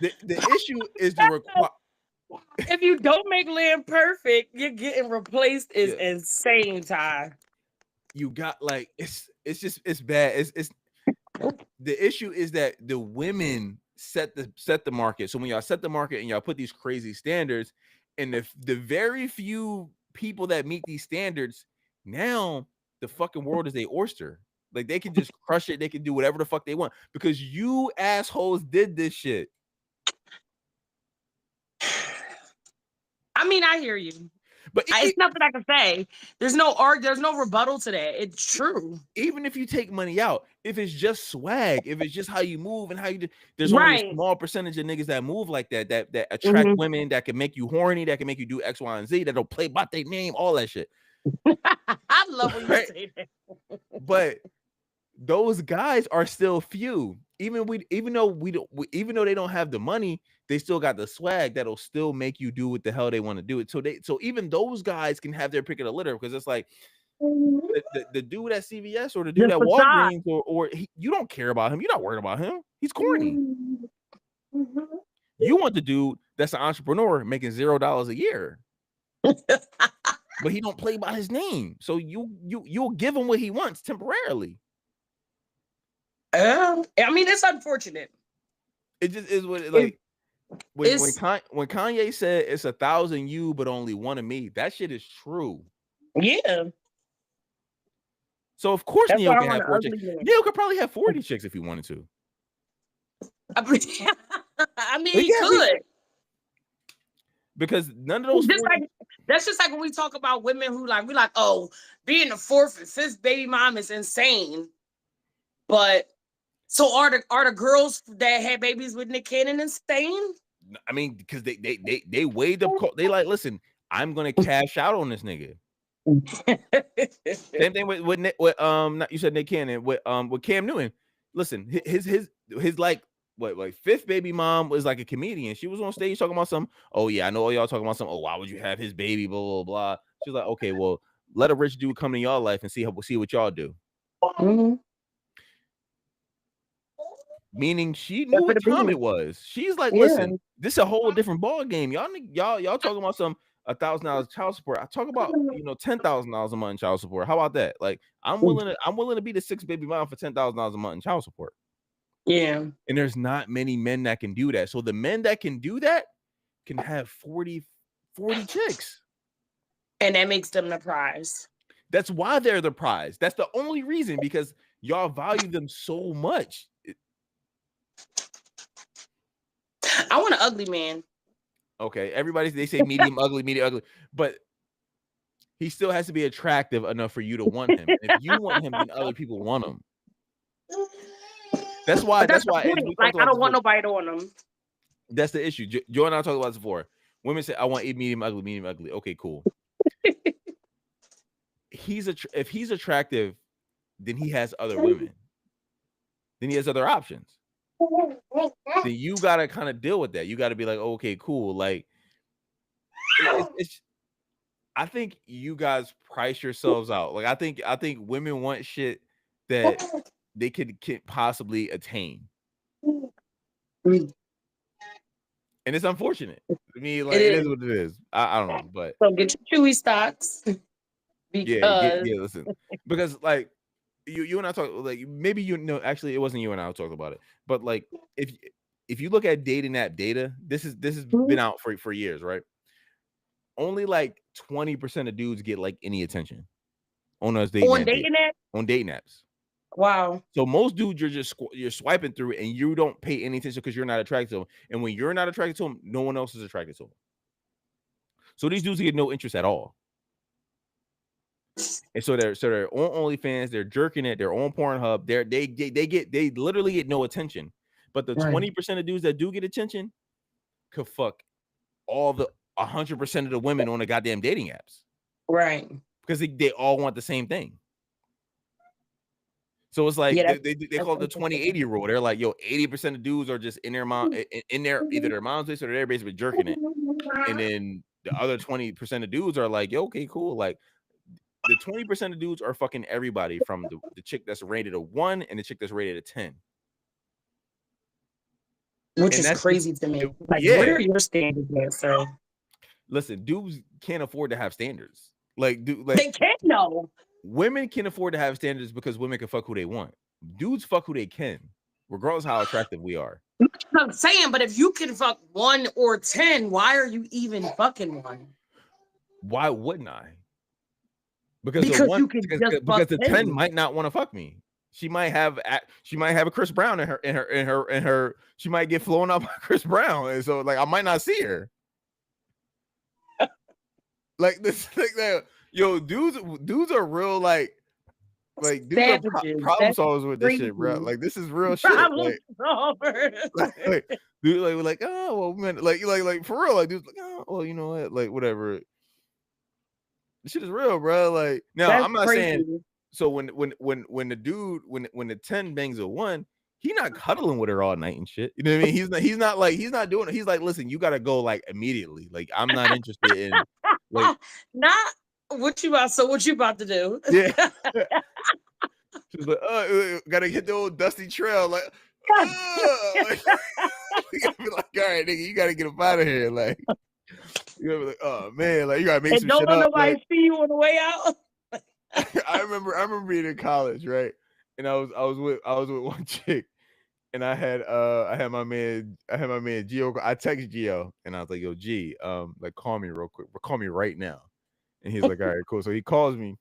the issue is the require. If you don't make lamb perfect, you're getting replaced is insane, Ty. You got like it's bad. It's the issue is that the women set the market. So when y'all set the market and y'all put these crazy standards, and the very few people that meet these standards, now the fucking world is a oyster. Like they can just crush it, they can do whatever the fuck they want because you assholes did this shit. I mean, I hear you. But it's nothing I can say. There's no rebuttal to that. It's true. Even if you take money out, if it's just swag, if it's just how you move and how you do, there's only a small percentage of niggas that move like that attract women, that can make you horny, that can make you do X, Y, and Z, that'll play by their name, all that shit. I love when you say that. But those guys are still few. Even though they don't have the money, they still got the swag that'll still make you do what the hell they want to do it. So even those guys can have their pick of the litter because it's like the dude at CVS or the dude at Walgreens or you don't care about him. You're not worried about him. He's corny. You want the dude that's an entrepreneur making $0 a year. But he don't play by his name. So you'll give him what he wants temporarily. I mean, it's unfortunate. It just is what it like. When Kanye said it's 1,000 you, but only one of me, that shit is true. Yeah. So of course Neil can have 4 chicks. Neil could probably have 40 chicks if he wanted to. I mean, he could. Because none of those That's just like when we talk about women who like, we like, oh, being the fourth and fifth baby mom is insane. But so are the girls that had babies with Nick Cannon insane? I mean, because they weighed up. They like, listen, I'm gonna cash out on this nigga. Same thing with you said Nick Cannon with Cam Newton. Listen, his like what fifth baby mom was like a comedian. She was on stage talking about some. Oh yeah, I know all y'all talking about some. Oh, why would you have his baby? Blah blah blah. She's like, okay, well, let a rich dude come in y'all life and see what y'all do. Mm-hmm. Meaning she knew what time it was. She's like, listen, this is a whole different ball game. Y'all talking about some $1,000 child support. I talk about $10,000 a month in child support. How about that? Like, I'm willing to be the sixth baby mom for $10,000 a month in child support. Yeah. And there's not many men that can do that. So the men that can do that can have 40 chicks. And that makes them the prize. That's why they're the prize. That's the only reason, because y'all value them so much. I want an ugly man. Okay, they say medium ugly, but he still has to be attractive enough for you to want him. And if you want him, then other people want him. That's why. Like, I don't want nobody to want him. That's the issue. Joe and I talked about this before. Women say, "I want medium ugly." Okay, cool. If he's attractive, then he has other women. Then he has other options. Then you gotta kind of deal with that. You gotta be like, okay, cool. Like, I think you guys price yourselves out. Like, I think women want shit that they could possibly attain, and it's unfortunate. I mean, like, it is what it is. I don't know, but so get your Chewy stocks. Yeah. Listen, because like. You and I talk, like, maybe actually it wasn't you and I who talked about it, but like if you look at dating app data, this has been out for years, right? Only like 20% of dudes get like any attention on those dating apps. Wow. So most dudes you're swiping through and you don't pay any attention because you're not attracted to them, and when you're not attracted to them, no one else is attracted to them. So these dudes get no interest at all. And so they're on OnlyFans, they're jerking it, they're on Pornhub, they literally get no attention. But the 20% of dudes that do get attention could fuck all the 100% of the women on the goddamn dating apps. Right. Because they all want the same thing. So it's like they call it the 20-80 rule. They're like, yo, 80% of dudes are just in their mom in their either their mom's place or they're basically jerking it. And then the other 20% of dudes are like, yo, okay, cool. Like, the 20% of dudes are fucking everybody, from the chick that's rated a 1 and the chick that's rated a 10. Which is crazy to me. Like, what are your standards there, sir? Listen, dudes can't afford to have standards. They can't know. Women can afford to have standards because women can fuck who they want. Dudes fuck who they can, regardless of how attractive we are. I'm saying, but if you can fuck 1 or 10, why are you even fucking 1? Why wouldn't I? Because the 10 might not want to fuck me. She might have a Chris Brown in her. She might get flown up by Chris Brown, and so like I might not see her. Like this, yo, dudes are real like dudes are problem solvers with this shit, bro. Like this is real shit. Dude, like oh well, man, like for real, like dudes like oh well, you know what, like whatever. This shit is real, bro. Like now, I'm not saying. So when the 10 bangs a 1, he's not cuddling with her all night and shit. You know what I mean? He's not doing it. He's like, listen, you gotta go like immediately. Like I'm not interested in like not what you about to do. Yeah. She's like, gotta hit the old dusty trail. Like, like you gotta be like, all right, nigga, you gotta get up out of here. Like, you gotta be like, oh man, like you gotta make some shit up. Don't let nobody see you on the way out. I remember being in college, right? And I was with one chick, and I had my man Gio. I texted Gio, and I was like, yo, G, like call me real quick, call me right now. And he's like, all right, cool. So he calls me,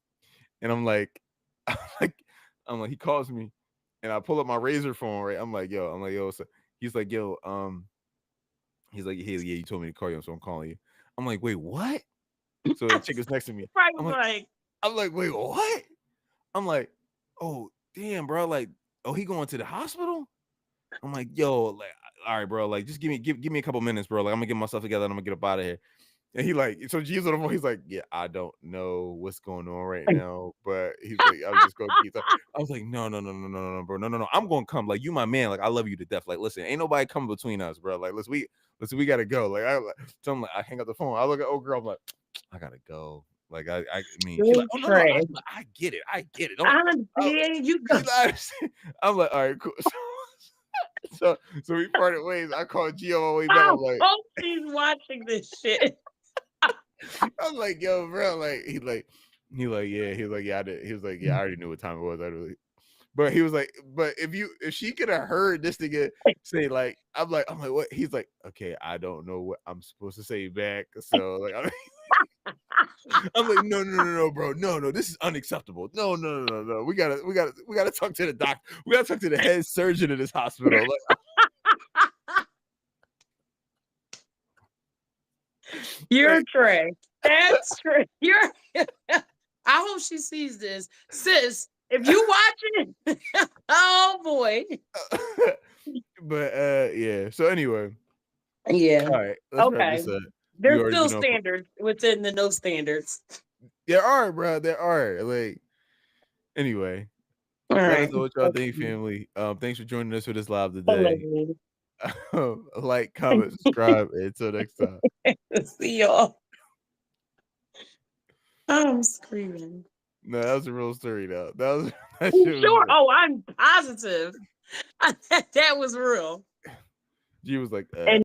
and I'm like, he calls me, and I pull up my Razor phone, right? I'm like, yo. So he's like, yo, he's like, hey, yeah, you told me to call you, so I'm calling you. I'm like, wait, what? So the chick is next to me. Right, I'm like, wait, what? I'm like, oh damn, bro. Like, oh, he going to the hospital? I'm like, yo, like, all right, bro. Like, just give me a couple minutes, bro. Like, I'm gonna get myself together and I'm gonna get up out of here. And he like, so G's on the phone. He's like, yeah, I don't know what's going on right now, but he's like, I'm just gonna keep. I was like, no, bro, no. I'm gonna come. Like, you my man. Like, I love you to death. Like, listen, ain't nobody coming between us, bro. Like, we gotta go. Like, so I'm like, I hang up the phone. I look at old girl. I'm like, I gotta go. Like, I mean, she's like, oh no, I get it. I'm like, all right, cool. So we parted ways. I called G on my way back. I'm like, hope she's watching this shit. I'm like, yo, bro. Like, he like, yeah, I did. He was like, yeah, I already knew what time it was. But he was like, but if she could have heard this nigga say, like, I'm like, what? He's like, okay, I don't know what I'm supposed to say back. So like, I'm like, no, bro, no, this is unacceptable. No. We gotta talk to the doctor. We gotta talk to the head surgeon of this hospital. Like, You're Trey. That's Trey. I hope she sees this, sis. If you watching, oh boy. But yeah. So anyway. Yeah. All right. Okay. There's still standards within the no standards. There are, bro. There are. Like, anyway. All let right. us know what y'all think, family. Thanks for joining us for this live today. Like, comment, subscribe. Until next time. See y'all. I'm screaming. No, that was a real story, though. That Sure. Real. Oh, I'm positive. That was real. She was like,